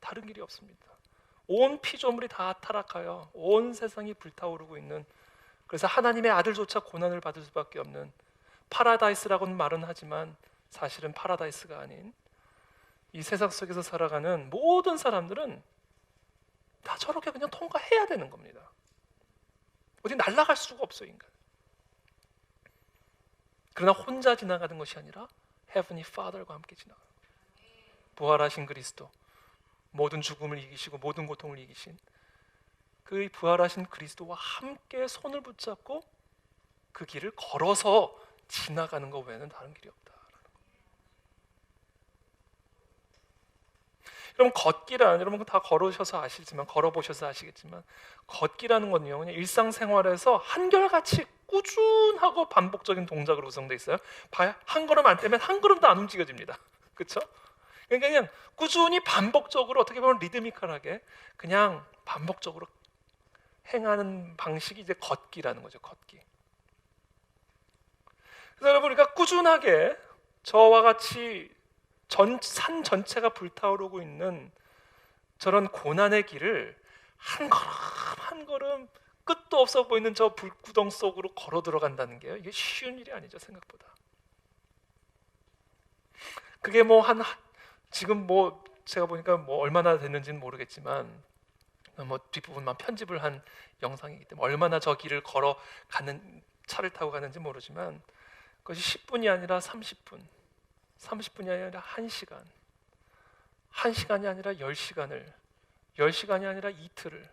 다른 길이 없습니다. 온 피조물이 다 타락하여 온 세상이 불타오르고 있는, 그래서 하나님의 아들조차 고난을 받을 수밖에 없는 파라다이스라고는 말은 하지만 사실은 파라다이스가 아닌 이 세상 속에서 살아가는 모든 사람들은 다 저렇게 그냥 통과해야 되는 겁니다. 어디 날아갈 수가 없어요, 인간. 그러나 혼자 지나가는 것이 아니라 Heavenly Father과 함께 지나가는 거예요. 부활하신 그리스도, 모든 죽음을 이기시고 모든 고통을 이기신 그 부활하신 그리스도와 함께 손을 붙잡고 그 길을 걸어서 지나가는 것 외에는 다른 길이 없다. 여러분, 걷기란, 여러분 다 걸으셔서 아시지만, 걸어보셔서 아시겠지만, 걷기라는 건요 그냥 일상생활에서 한결같이 꾸준하고 반복적인 동작으로 구성되어 있어요. 한 걸음 안 떼면 한 걸음도 안 움직여집니다. 그렇죠? 그러니까 그냥 꾸준히 반복적으로, 어떻게 보면 리드미컬하게 그냥 반복적으로 행하는 방식이 이제 걷기라는 거죠. 걷기. 그래서 여러분, 우리가 꾸준하게 저와 같이 산 전체가 불타오르고 있는 저런 고난의 길을 한 걸음 한 걸음 끝도 없어 보이는 저 불구덩 속으로 걸어 들어간다는 게요, 이게 쉬운 일이 아니죠, 생각보다. 그게 지금 제가 보니까 얼마나 됐는지는 모르겠지만 뒷부분만 편집을 한 영상이기 때문에 얼마나 저 길을 걸어가는, 차를 타고 가는지 모르지만 그것이 10분이 아니라 30분이 아니라 1시간, 1시간이 아니라 10시간을, 10시간이 아니라 이틀을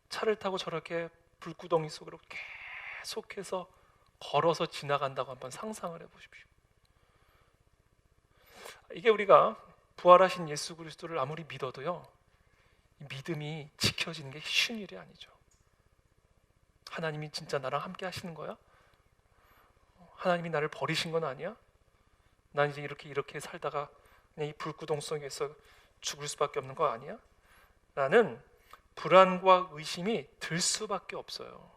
차를 타고 저렇게 불구덩이 속으로 계속해서 걸어서 지나간다고 한번 상상을 해보십시오. 이게 우리가 부활하신 예수 그리스도를 아무리 믿어도요, 믿음이 지켜지는 게 쉬운 일이 아니죠. 하나님이 진짜 나랑 함께 하시는 거야? 하나님이 나를 버리신 건 아니야? 난 이제 이렇게 살다가 그냥 이 불구덩 속에서 죽을 수밖에 없는 거 아니야? 라는 불안과 의심이 들 수밖에 없어요.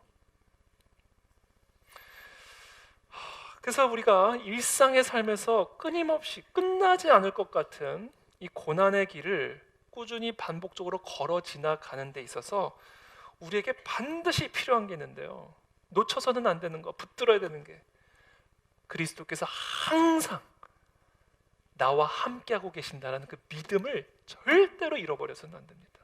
그래서 우리가 일상의 삶에서 끊임없이 끝나지 않을 것 같은 이 고난의 길을 꾸준히 반복적으로 걸어 지나가는 데 있어서 우리에게 반드시 필요한 게 있는데요, 놓쳐서는 안 되는 거, 붙들어야 되는 게, 그리스도께서 항상 나와 함께하고 계신다라는 그 믿음을 절대로 잃어버려서는 안 됩니다.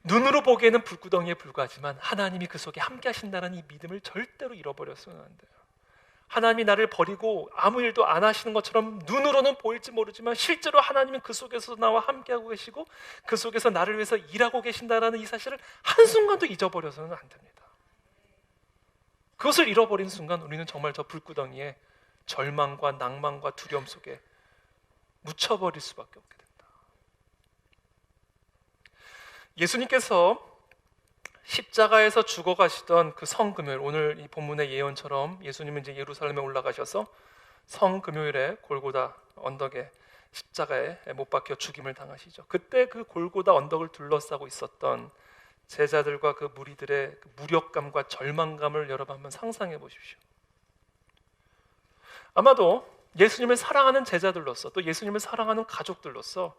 눈으로 보기에는 불구덩이에 불과하지만 하나님이 그 속에 함께 하신다는 이 믿음을 절대로 잃어버려서는 안 돼요. 하나님이 나를 버리고 아무 일도 안 하시는 것처럼 눈으로는 보일지 모르지만 실제로 하나님은 그 속에서 나와 함께하고 계시고 그 속에서 나를 위해서 일하고 계신다는 이 사실을 한순간도 잊어버려서는 안 됩니다. 그것을 잃어버린 순간 우리는 정말 저 불구덩이에 절망과 낭만과 두려움 속에 묻혀버릴 수밖에 없게 됩니다. 예수님께서 십자가에서 죽어가시던 그 성금요일, 오늘 이 본문의 예언처럼 예수님은 이제 예루살렘에 올라가셔서 성금요일에 골고다 언덕에 십자가에 못 박혀 죽임을 당하시죠. 그때 그 골고다 언덕을 둘러싸고 있었던 제자들과 그 무리들의 그 무력감과 절망감을 여러분 한번 상상해 보십시오. 아마도 예수님을 사랑하는 제자들로서, 또 예수님을 사랑하는 가족들로서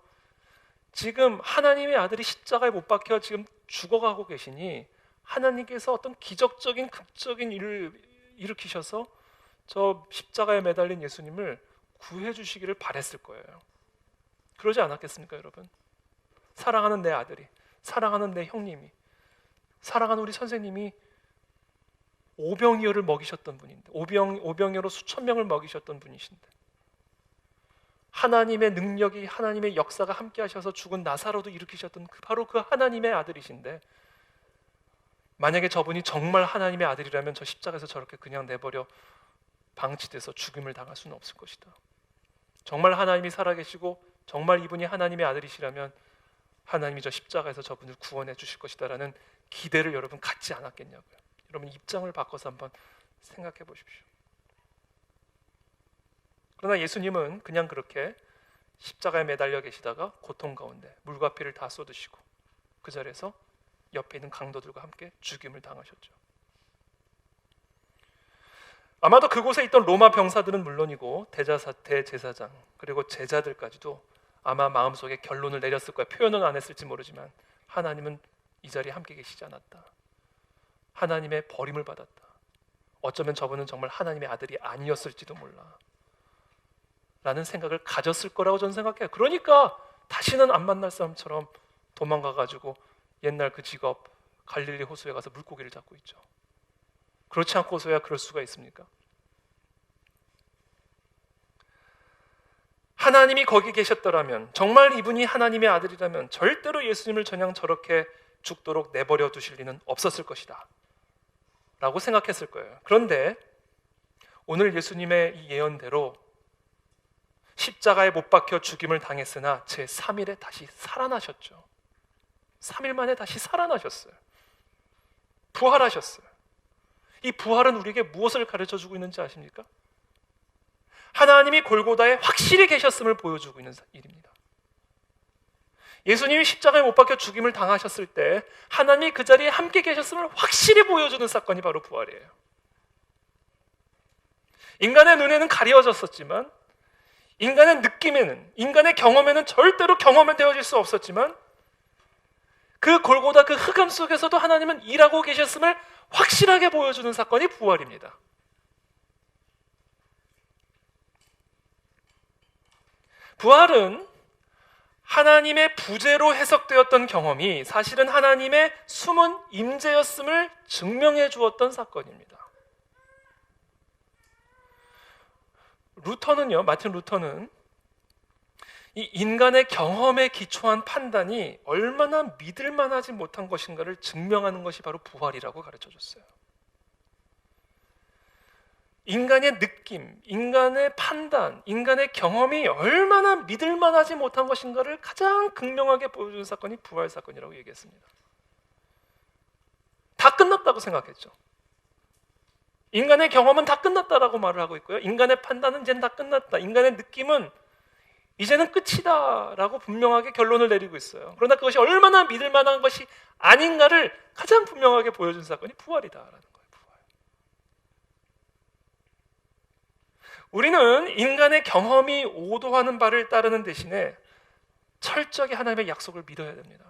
지금 하나님의 아들이 십자가에 못 박혀 지금 죽어가고 계시니 하나님께서 어떤 기적적인 극적인 일을 일으키셔서 저 십자가에 매달린 예수님을 구해 주시기를 바랬을 거예요. 그러지 않았겠습니까, 여러분? 사랑하는 내 아들이, 사랑하는 내 형님이, 사랑하는 우리 선생님이 오병이어를 먹이셨던 분인데, 오병이어로 수천 명을 먹이셨던 분이신데, 하나님의 능력이, 하나님의 역사가 함께 하셔서 죽은 나사로도 일으키셨던 바로 그 하나님의 아들이신데, 만약에 저분이 정말 하나님의 아들이라면 저 십자가에서 저렇게 그냥 내버려 방치돼서 죽임을 당할 수는 없을 것이다. 정말 하나님이 살아계시고 정말 이분이 하나님의 아들이시라면 하나님이 저 십자가에서 저분을 구원해 주실 것이다라는 기대를 여러분 갖지 않았겠냐고요. 여러분 입장을 바꿔서 한번 생각해 보십시오. 그러나 예수님은 그냥 그렇게 십자가에 매달려 계시다가 고통 가운데 물과 피를 다 쏟으시고 그 자리에서 옆에 있는 강도들과 함께 죽임을 당하셨죠. 아마도 그곳에 있던 로마 병사들은 물론이고 대제사장 그리고 제자들까지도 아마 마음속에 결론을 내렸을 거야. 표현은 안 했을지 모르지만 하나님은 이 자리에 함께 계시지 않았다. 하나님의 버림을 받았다. 어쩌면 저분은 정말 하나님의 아들이 아니었을지도 몰라 라는 생각을 가졌을 거라고 저는 생각해요. 그러니까 다시는 안 만날 사람처럼 도망가가지고 옛날 그 직업 갈릴리 호수에 가서 물고기를 잡고 있죠. 그렇지 않고서야 그럴 수가 있습니까? 하나님이 거기 계셨더라면, 정말 이분이 하나님의 아들이라면 절대로 예수님을 저냥 저렇게 죽도록 내버려 두실 리는 없었을 것이다 라고 생각했을 거예요. 그런데 오늘 예수님의 이 예언대로 십자가에 못 박혀 죽임을 당했으나 제3일에 다시 살아나셨죠. 3일 만에 다시 살아나셨어요. 부활하셨어요. 이 부활은 우리에게 무엇을 가르쳐주고 있는지 아십니까? 하나님이 골고다에 확실히 계셨음을 보여주고 있는 일입니다. 예수님이 십자가에 못 박혀 죽임을 당하셨을 때 하나님이 그 자리에 함께 계셨음을 확실히 보여주는 사건이 바로 부활이에요. 인간의 눈에는 가려졌었지만, 인간의 느낌에는, 인간의 경험에는 절대로 경험되어질 수 없었지만, 그 골고다 그 흑암 속에서도 하나님은 일하고 계셨음을 확실하게 보여주는 사건이 부활입니다. 부활은 하나님의 부재로 해석되었던 경험이 사실은 하나님의 숨은 임재였음을 증명해 주었던 사건입니다. 마틴 루터는 이 인간의 경험에 기초한 판단이 얼마나 믿을 만하지 못한 것인가를 증명하는 것이 바로 부활이라고 가르쳐줬어요. 인간의 느낌, 인간의 판단, 인간의 경험이 얼마나 믿을 만하지 못한 것인가를 가장 극명하게 보여주는 사건이 부활 사건이라고 얘기했습니다. 다 끝났다고 생각했죠. 인간의 경험은 다 끝났다라고 말을 하고 있고요. 인간의 판단은 이제는 다 끝났다. 인간의 느낌은 이제는 끝이다 라고 분명하게 결론을 내리고 있어요. 그러나 그것이 얼마나 믿을 만한 것이 아닌가를 가장 분명하게 보여준 사건이 부활이다라는 거예요. 부활. 우리는 인간의 경험이 오도하는 바를 따르는 대신에 철저하게 하나님의 약속을 믿어야 됩니다.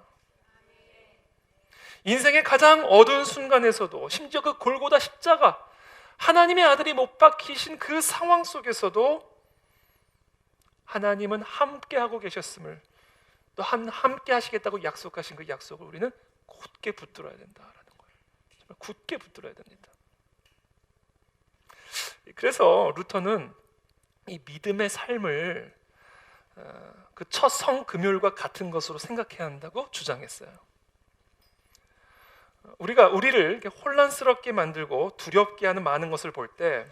인생의 가장 어두운 순간에서도, 심지어 그 골고다 십자가, 하나님의 아들이 못 박히신 그 상황 속에서도 하나님은 함께하고 계셨음을, 또 함께 하시겠다고 약속하신 그 약속을 우리는 굳게 붙들어야 된다라는 거예요. 정말 굳게 붙들어야 됩니다. 그래서 루터는 이 믿음의 삶을 그 첫 성금요일과 같은 것으로 생각해야 한다고 주장했어요. 우리를 이렇게 혼란스럽게 만들고 두렵게 하는 많은 것을 볼 때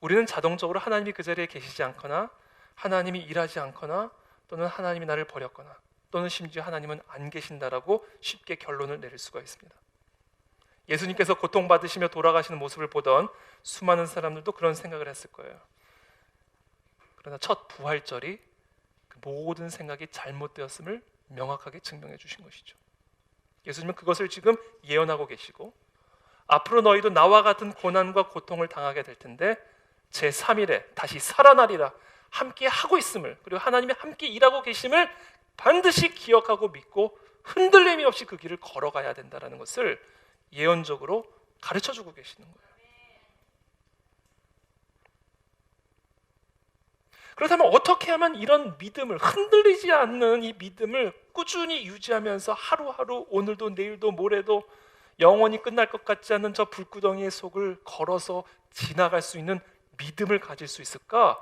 우리는 자동적으로 하나님이 그 자리에 계시지 않거나, 하나님이 일하지 않거나, 또는 하나님이 나를 버렸거나, 또는 심지어 하나님은 안 계신다라고 쉽게 결론을 내릴 수가 있습니다. 예수님께서 고통받으시며 돌아가시는 모습을 보던 수많은 사람들도 그런 생각을 했을 거예요. 그러나 첫 부활절이 그 모든 생각이 잘못되었음을 명확하게 증명해 주신 것이죠. 예수님은 그것을 지금 예언하고 계시고, 앞으로 너희도 나와 같은 고난과 고통을 당하게 될 텐데 제3일에 다시 살아나리라 함께 하고 있음을, 그리고 하나님이 함께 일하고 계심을 반드시 기억하고 믿고 흔들림이 없이 그 길을 걸어가야 된다는 것을 예언적으로 가르쳐주고 계시는 거예요. 그렇다면 어떻게 하면 이런 믿음을, 흔들리지 않는 이 믿음을 꾸준히 유지하면서 하루하루, 오늘도 내일도 모레도 영원히 끝날 것 같지 않은 저 불구덩이의 속을 걸어서 지나갈 수 있는 믿음을 가질 수 있을까?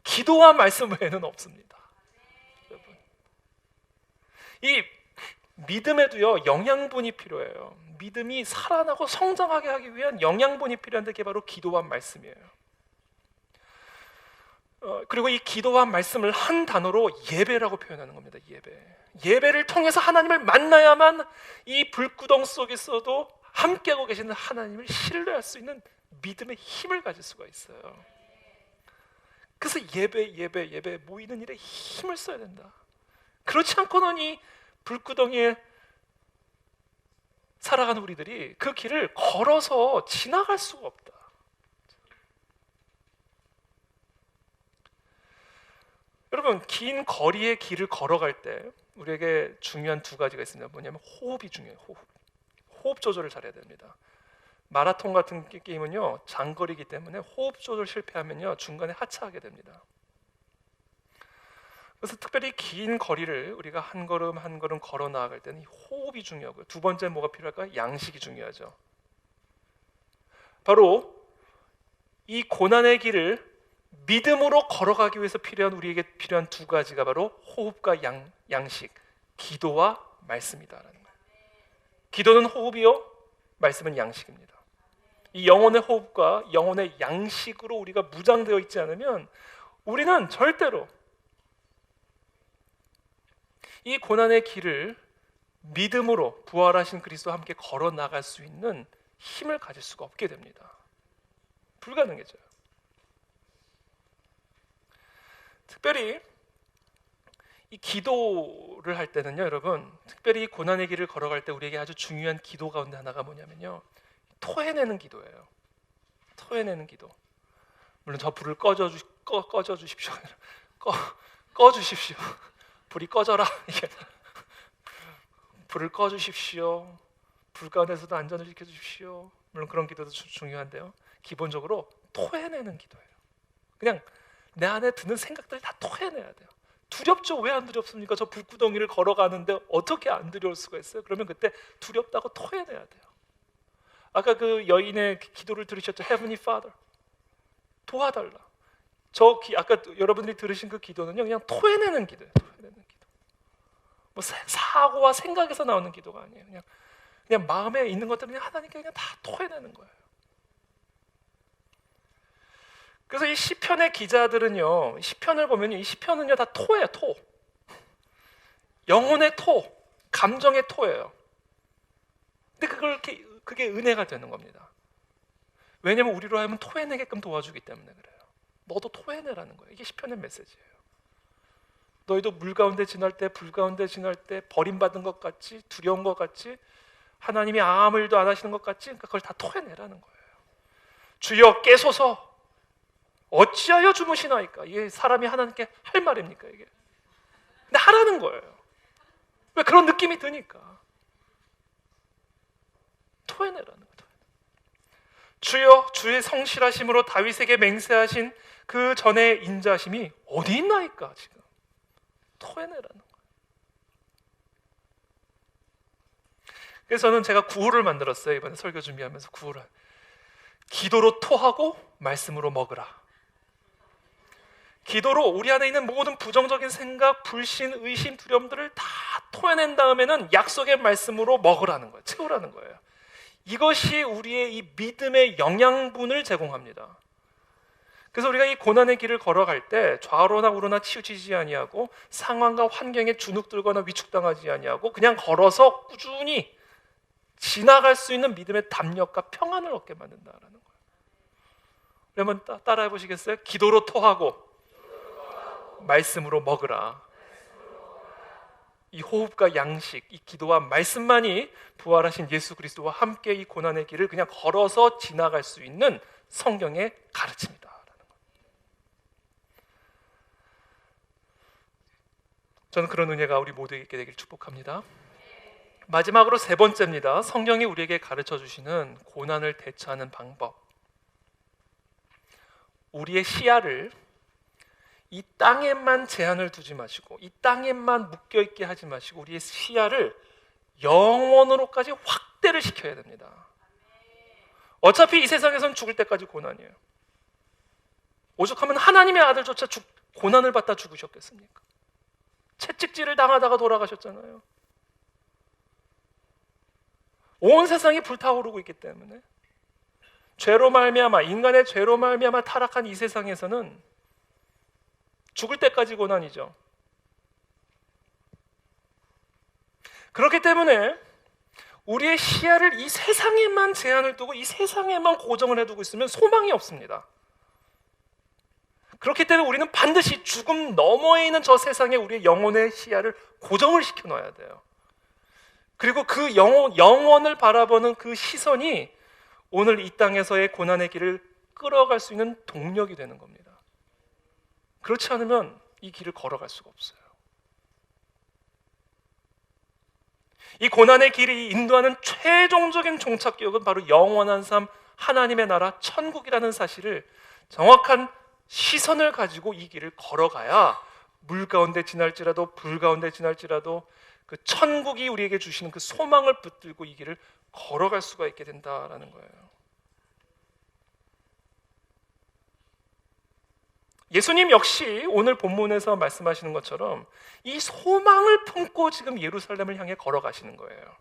기도와 말씀 외에는 없습니다. 여러분, 이 믿음에도요 영양분이 필요해요. 믿음이 살아나고 성장하게 하기 위한 영양분이 필요한데 그게 바로 기도와 말씀이에요. 그리고 이 기도와 말씀을 한 단어로 예배라고 표현하는 겁니다. 예배를 통해서 하나님을 만나야만 이 불구덩 속에서도 함께하고 계시는 하나님을 신뢰할 수 있는 믿음의 힘을 가질 수가 있어요. 그래서 예배 모이는 일에 힘을 써야 된다. 그렇지 않고는 이 불구덩이에 살아가는 우리들이 그 길을 걸어서 지나갈 수가 없다. 여러분, 긴 거리의 길을 걸어갈 때 우리에게 중요한 두 가지가 있습니다. 뭐냐면 호흡이 중요해요. 호흡 조절을 잘해야 됩니다. 마라톤 같은 게임은요 장거리이기 때문에 호흡 조절 실패하면요 중간에 하차하게 됩니다. 그래서 특별히 긴 거리를 우리가 한 걸음 한 걸음 걸어 나아갈 때는 이 호흡이 중요하고요. 두 번째 뭐가 필요할까요? 양식이 중요하죠. 바로 이 고난의 길을 믿음으로 걸어가기 위해서 우리에게 필요한 두 가지가 바로 호흡과 양식, 기도와 말씀이다라는 거예요. 기도는 호흡이요, 말씀은 양식입니다. 이 영혼의 호흡과 영혼의 양식으로 우리가 무장되어 있지 않으면 우리는 절대로 이 고난의 길을 믿음으로 부활하신 그리스도와 함께 걸어 나갈 수 있는 힘을 가질 수가 없게 됩니다. 불가능해져요. 특별히 이 기도를 할 때는요, 여러분, 특별히 고난의 길을 걸어갈 때 우리에게 아주 중요한 기도 가운데 하나가 뭐냐면요, 토해내는 기도예요. 토해내는 기도. 물론 저 불을 꺼주십시오. 꺼주십시오. 불이 꺼져라. 불을 꺼주십시오. 불 가운데서도 안전을 지켜주십시오. 물론 그런 기도도 중요한데요, 기본적으로 토해내는 기도예요. 그냥 내 안에 드는 생각들을 다 토해내야 돼요. 두렵죠? 왜 안 두렵습니까? 저 불구덩이를 걸어가는데 어떻게 안 두려울 수가 있어요? 그러면 그때 두렵다고 토해내야 돼요. 아까 그 여인의 기도를 들으셨죠? Heavenly Father, 도와달라. 아까 여러분들이 들으신 그 기도는요, 그냥 토해내는 기도예요. 토해내는 기도. 뭐 사고와 생각에서 나오는 기도가 아니에요. 그냥 마음에 있는 것들을 그냥 하나님께 그냥 다 토해내는 거예요. 그래서 이 시편의 기자들은요, 시편을 보면 이 시편은요 다 토예요. 토. 영혼의 토, 감정의 토예요. 근데 그게 은혜가 되는 겁니다. 왜냐하면 우리로 하여금 토해내게끔 도와주기 때문에 그래요. 너도 토해내라는 거예요. 이게 시편의 메시지예요. 너희도 물 가운데 지날 때, 불 가운데 지날 때 버림받은 것 같이, 두려운 것 같이, 하나님이 아무 일도 안 하시는 것 같지, 그러니까 그걸 다 토해내라는 거예요. 주여 깨소서. 어찌하여 주무시나이까? 이게 사람이 하나님께 할 말입니까 이게? 근데 하라는 거예요. 왜 그런 느낌이 드니까 토해내라는 거예요. 주여 주의 성실하심으로 다윗에게 맹세하신 그 전의 인자심이 어디 있나이까? 지금 토해내라는 거예요. 그래서 저는 제가 구호를 만들었어요. 이번에 설교 준비하면서 구호를 기도로 토하고 말씀으로 먹으라. 기도로 우리 안에 있는 모든 부정적인 생각, 불신, 의심, 두려움들을 다 토해낸 다음에는 약속의 말씀으로 먹으라는 거예요. 채우라는 거예요. 이것이 우리의 이 믿음의 영양분을 제공합니다. 그래서 우리가 이 고난의 길을 걸어갈 때 좌로나 우로나 치우치지 아니하고 상황과 환경에 주눅들거나 위축당하지 아니하고 그냥 걸어서 꾸준히 지나갈 수 있는 믿음의 담력과 평안을 얻게 만든다라는 거예요. 그러면 따라해 보시겠어요? 기도로 토하고 말씀으로 먹으라. 이 호흡과 양식, 이 기도와 말씀만이 부활하신 예수 그리스도와 함께 이 고난의 길을 그냥 걸어서 지나갈 수 있는 성경의 가르침이다. 저는 그런 은혜가 우리 모두에게 있게 되길 축복합니다. 마지막으로 세 번째입니다. 성경이 우리에게 가르쳐 주시는 고난을 대처하는 방법. 우리의 시야를 이 땅에만 제한을 두지 마시고 이 땅에만 묶여있게 하지 마시고 우리의 시야를 영원으로까지 확대를 시켜야 됩니다. 어차피 이 세상에서는 죽을 때까지 고난이에요. 오죽하면 하나님의 아들조차 고난을 받다 죽으셨겠습니까? 채찍질을 당하다가 돌아가셨잖아요. 온 세상이 불타오르고 있기 때문에 죄로 말미암아 인간의 죄로 말미암아 타락한 이 세상에서는 죽을 때까지 고난이죠. 그렇기 때문에 우리의 시야를 이 세상에만 제한을 두고 이 세상에만 고정을 해두고 있으면 소망이 없습니다. 그렇기 때문에 우리는 반드시 죽음 너머에 있는 저 세상에 우리의 영혼의 시야를 고정을 시켜 놓아야 돼요. 그리고 그 영혼을 바라보는 그 시선이 오늘 이 땅에서의 고난의 길을 끌어갈 수 있는 동력이 되는 겁니다. 그렇지 않으면 이 길을 걸어갈 수가 없어요. 이 고난의 길이 인도하는 최종적인 종착역은 바로 영원한 삶, 하나님의 나라, 천국이라는 사실을 정확한 시선을 가지고 이 길을 걸어가야 물 가운데 지날지라도 불 가운데 지날지라도 그 천국이 우리에게 주시는 그 소망을 붙들고 이 길을 걸어갈 수가 있게 된다라는 거예요. 예수님 역시 오늘 본문에서 말씀하시는 것처럼 이 소망을 품고 지금 예루살렘을 향해 걸어가시는 거예요.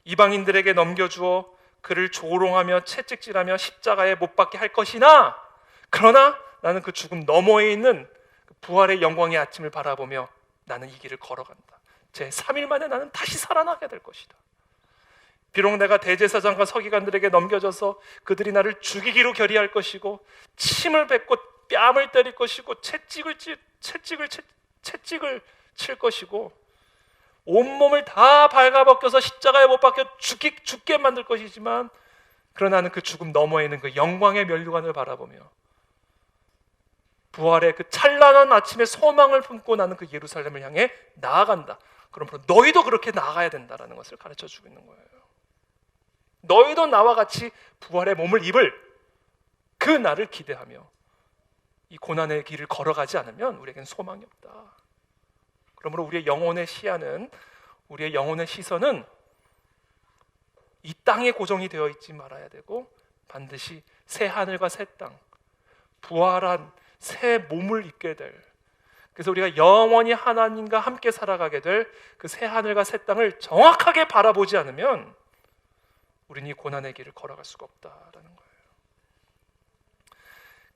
이방인들에게 넘겨주어 그를 조롱하며 채찍질하며 십자가에 못 박게 할 것이나 그러나 나는 그 죽음 너머에 있는 부활의 영광의 아침을 바라보며 나는 이 길을 걸어간다. 제 3일 만에 나는 다시 살아나게 될 것이다. 비록 내가 대제사장과 서기관들에게 넘겨져서 그들이 나를 죽이기로 결의할 것이고 침을 뱉고 뺨을 때릴 것이고 채찍을 칠 것이고 온몸을 다 발가벗겨서 십자가에 못 박혀 죽게 만들 것이지만 그러나 나는 그 죽음 너머에 있는 그 영광의 면류관을 바라보며 부활의 그 찬란한 아침의 소망을 품고 나는 그 예루살렘을 향해 나아간다. 그러므로 너희도 그렇게 나아가야 된다라는 것을 가르쳐주고 있는 거예요. 너희도 나와 같이 부활의 몸을 입을 그 날을 기대하며 이 고난의 길을 걸어가지 않으면 우리에겐 소망이 없다. 그러므로 우리의 영혼의 시야는, 우리의 영혼의 시선은 이 땅에 고정이 되어 있지 말아야 되고 반드시 새 하늘과 새 땅, 부활한 새 몸을 입게 될, 그래서 우리가 영원히 하나님과 함께 살아가게 될 그 새 하늘과 새 땅을 정확하게 바라보지 않으면 우리는 이 고난의 길을 걸어갈 수가 없다라는 거예요.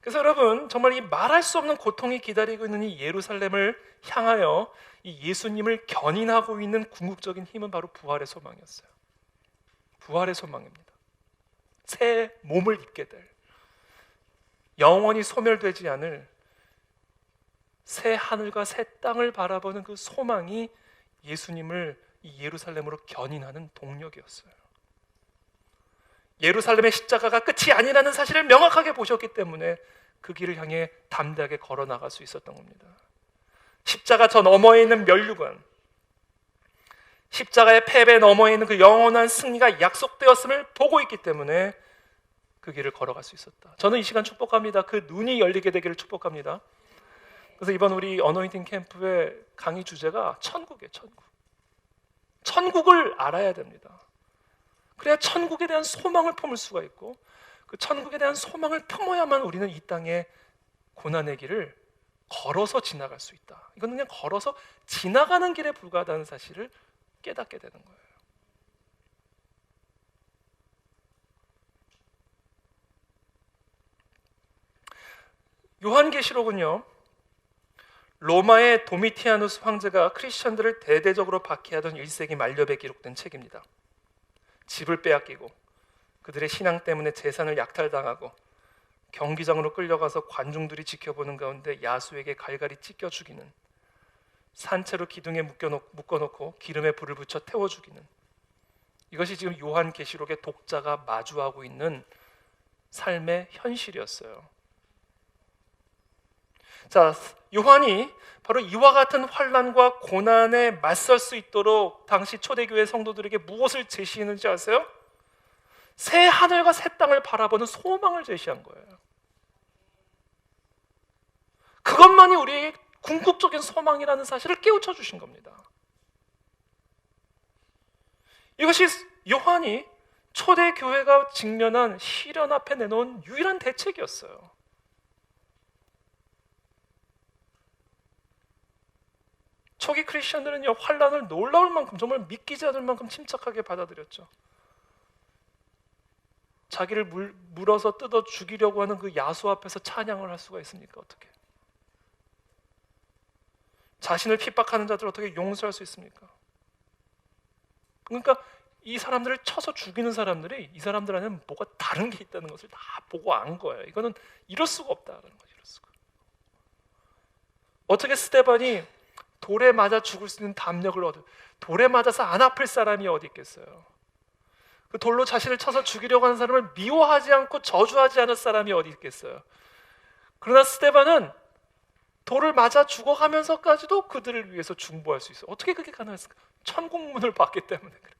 그래서 여러분, 정말 이 말할 수 없는 고통이 기다리고 있는 이 예루살렘을 향하여 이 예수님을 견인하고 있는 궁극적인 힘은 바로 부활의 소망이었어요. 부활의 소망입니다. 새 몸을 입게 될, 영원히 소멸되지 않을 새 하늘과 새 땅을 바라보는 그 소망이 예수님을 이 예루살렘으로 견인하는 동력이었어요. 예루살렘의 십자가가 끝이 아니라는 사실을 명확하게 보셨기 때문에 그 길을 향해 담대하게 걸어 나갈 수 있었던 겁니다. 십자가 저 너머에 있는 멸류관, 십자가의 패배 너머에 있는 그 영원한 승리가 약속되었음을 보고 있기 때문에 그 길을 걸어갈 수 있었다. 저는 이 시간 축복합니다. 그 눈이 열리게 되기를 축복합니다. 그래서 이번 우리 어노인팅 캠프의 강의 주제가 천국이에요. 천국을 알아야 됩니다. 그래야 천국에 대한 소망을 품을 수가 있고, 그 천국에 대한 소망을 품어야만 우리는 이 땅의 고난의 길을 걸어서 지나갈 수 있다. 이건 그냥 걸어서 지나가는 길에 불과하다는 사실을 깨닫게 되는 거예요. 요한계시록은요, 로마의 도미티아누스 황제가 크리스천들을 대대적으로 박해하던 1세기 말엽에 기록된 책입니다. 집을 빼앗기고 그들의 신앙 때문에 재산을 약탈당하고 경기장으로 끌려가서 관중들이 지켜보는 가운데 야수에게 갈갈이 찢겨 죽이는, 산채로 기둥에 묶어놓고 기름에 불을 붙여 태워 죽이는, 이것이 지금 요한계시록의 독자가 마주하고 있는 삶의 현실이었어요. 자, 요한이 바로 이와 같은 환난과 고난에 맞설 수 있도록 당시 초대교회 성도들에게 무엇을 제시했는지 아세요? 새 하늘과 새 땅을 바라보는 소망을 제시한 거예요. 그것만이 우리의 궁극적인 소망이라는 사실을 깨우쳐 주신 겁니다. 이것이 요한이 초대교회가 직면한 시련 앞에 내놓은 유일한 대책이었어요. 초기 크리스천들은요, 환난을 놀라울 만큼, 정말 믿기지 않을 만큼 침착하게 받아들였죠. 자기를 물어서 뜯어 죽이려고 하는 그 야수 앞에서 찬양을 할 수가 있습니까? 어떻게? 자신을 핍박하는 자들을 어떻게 용서할 수 있습니까? 그러니까 이 사람들을 쳐서 죽이는 사람들이 이 사람들 안에는 뭐가 다른 게 있다는 것을 다 보고 안 거예요. 이거는 이럴 수가 없다는 거죠. 이럴 수가. 어떻게 스데반이 돌에 맞아 죽을 수 있는 담력을 돌에 맞아서 안 아플 사람이 어디 있겠어요? 그 돌로 자신을 쳐서 죽이려고 하는 사람을 미워하지 않고 저주하지 않을 사람이 어디 있겠어요? 그러나 스데반은 돌을 맞아 죽어가면서까지도 그들을 위해서 중보할 수 있어요. 어떻게 그게 가능했을까? 천국문을 봤기 때문에 그래.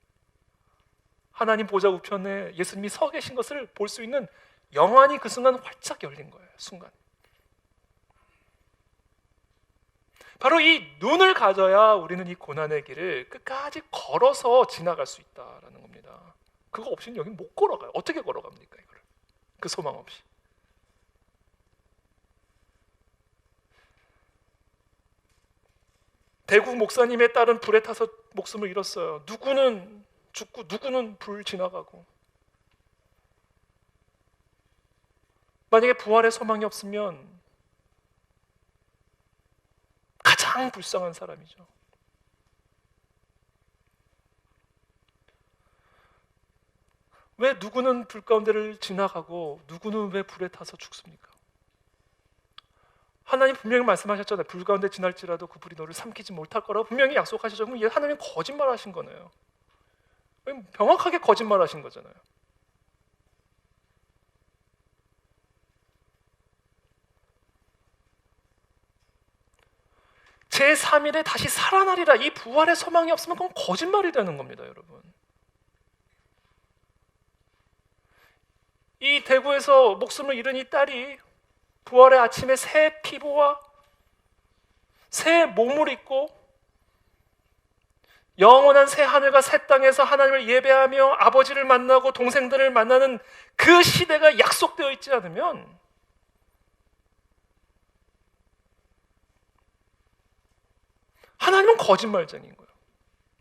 하나님 보좌 우편에 예수님이 서 계신 것을 볼 수 있는 영안이 그 순간 활짝 열린 거예요. 순간. 바로 이 눈을 가져야 우리는 이 고난의 길을 끝까지 걸어서 지나갈 수 있다라는 겁니다. 그거 없이는 여기 못 걸어가요. 어떻게 걸어갑니까 이거를? 그 소망 없이. 대구 목사님의 딸은 불에 타서 목숨을 잃었어요. 누구는 죽고 누구는 불 지나가고. 만약에 부활의 소망이 없으면 가장 불쌍한 사람이죠. 왜 누구는 불 가운데를 지나가고 누구는 왜 불에 타서 죽습니까? 하나님 분명히 말씀하셨잖아요. 불 가운데 지날지라도 그 불이 너를 삼키지 못할 거라고 분명히 약속하셨죠. 그럼 하나님은 거짓말하신 거네요. 명확하게 거짓말하신 거잖아요. 제3일에 다시 살아나리라, 이 부활의 소망이 없으면 그건 거짓말이 되는 겁니다, 여러분. 이 대구에서 목숨을 잃은 이 딸이 부활의 아침에 새 피부와 새 몸을 입고 영원한 새 하늘과 새 땅에서 하나님을 예배하며 아버지를 만나고 동생들을 만나는 그 시대가 약속되어 있지 않으면 하나님은 거짓말쟁이인 거예요.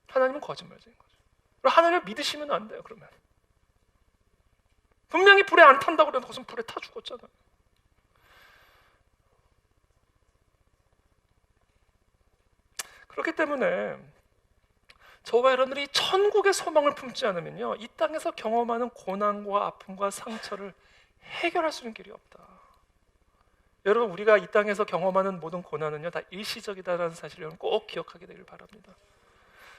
하나님은 거짓말쟁이인 거죠. 하나님을 믿으시면 안 돼요. 그러면 분명히 불에 안 탄다고 그래도 무슨 불에 타 죽었잖아요. 그렇기 때문에 저와 여러분들이 천국의 소망을 품지 않으면요, 이 땅에서 경험하는 고난과 아픔과 상처를 해결할 수 있는 길이 없다. 여러분, 우리가 이 땅에서 경험하는 모든 고난은요 다 일시적이다라는 사실을 여러분 꼭 기억하게 되길 바랍니다.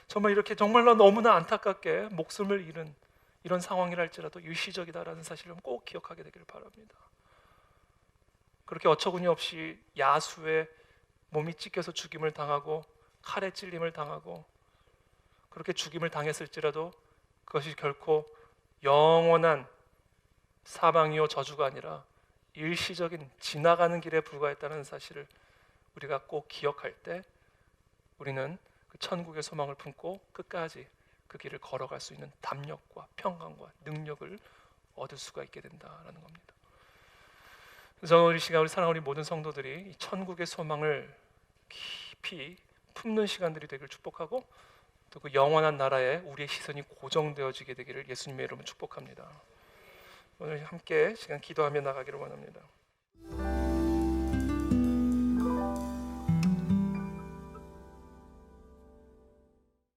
정말 이렇게 정말로 너무나 안타깝게 목숨을 잃은 이런 상황이랄지라도 일시적이다라는 사실을 꼭 기억하게 되기를 바랍니다. 그렇게 어처구니 없이 야수의 몸이 찢겨서 죽임을 당하고 칼에 찔림을 당하고 그렇게 죽임을 당했을지라도 그것이 결코 영원한 사망이요 저주가 아니라 일시적인 지나가는 길에 불과했다는 사실을 우리가 꼭 기억할 때 우리는 그 천국의 소망을 품고 끝까지 그 길을 걸어갈 수 있는 담력과 평강과 능력을 얻을 수가 있게 된다라는 겁니다. 그래서 저는 우리 시간 우리 사랑하는 우리 모든 성도들이 이 천국의 소망을 깊이 품는 시간들이 되길 축복하고 또 그 영원한 나라에 우리의 시선이 고정되어지게 되기를 예수님의 이름으로 축복합니다. 오늘 함께 시간 기도하며 나가기를 원합니다.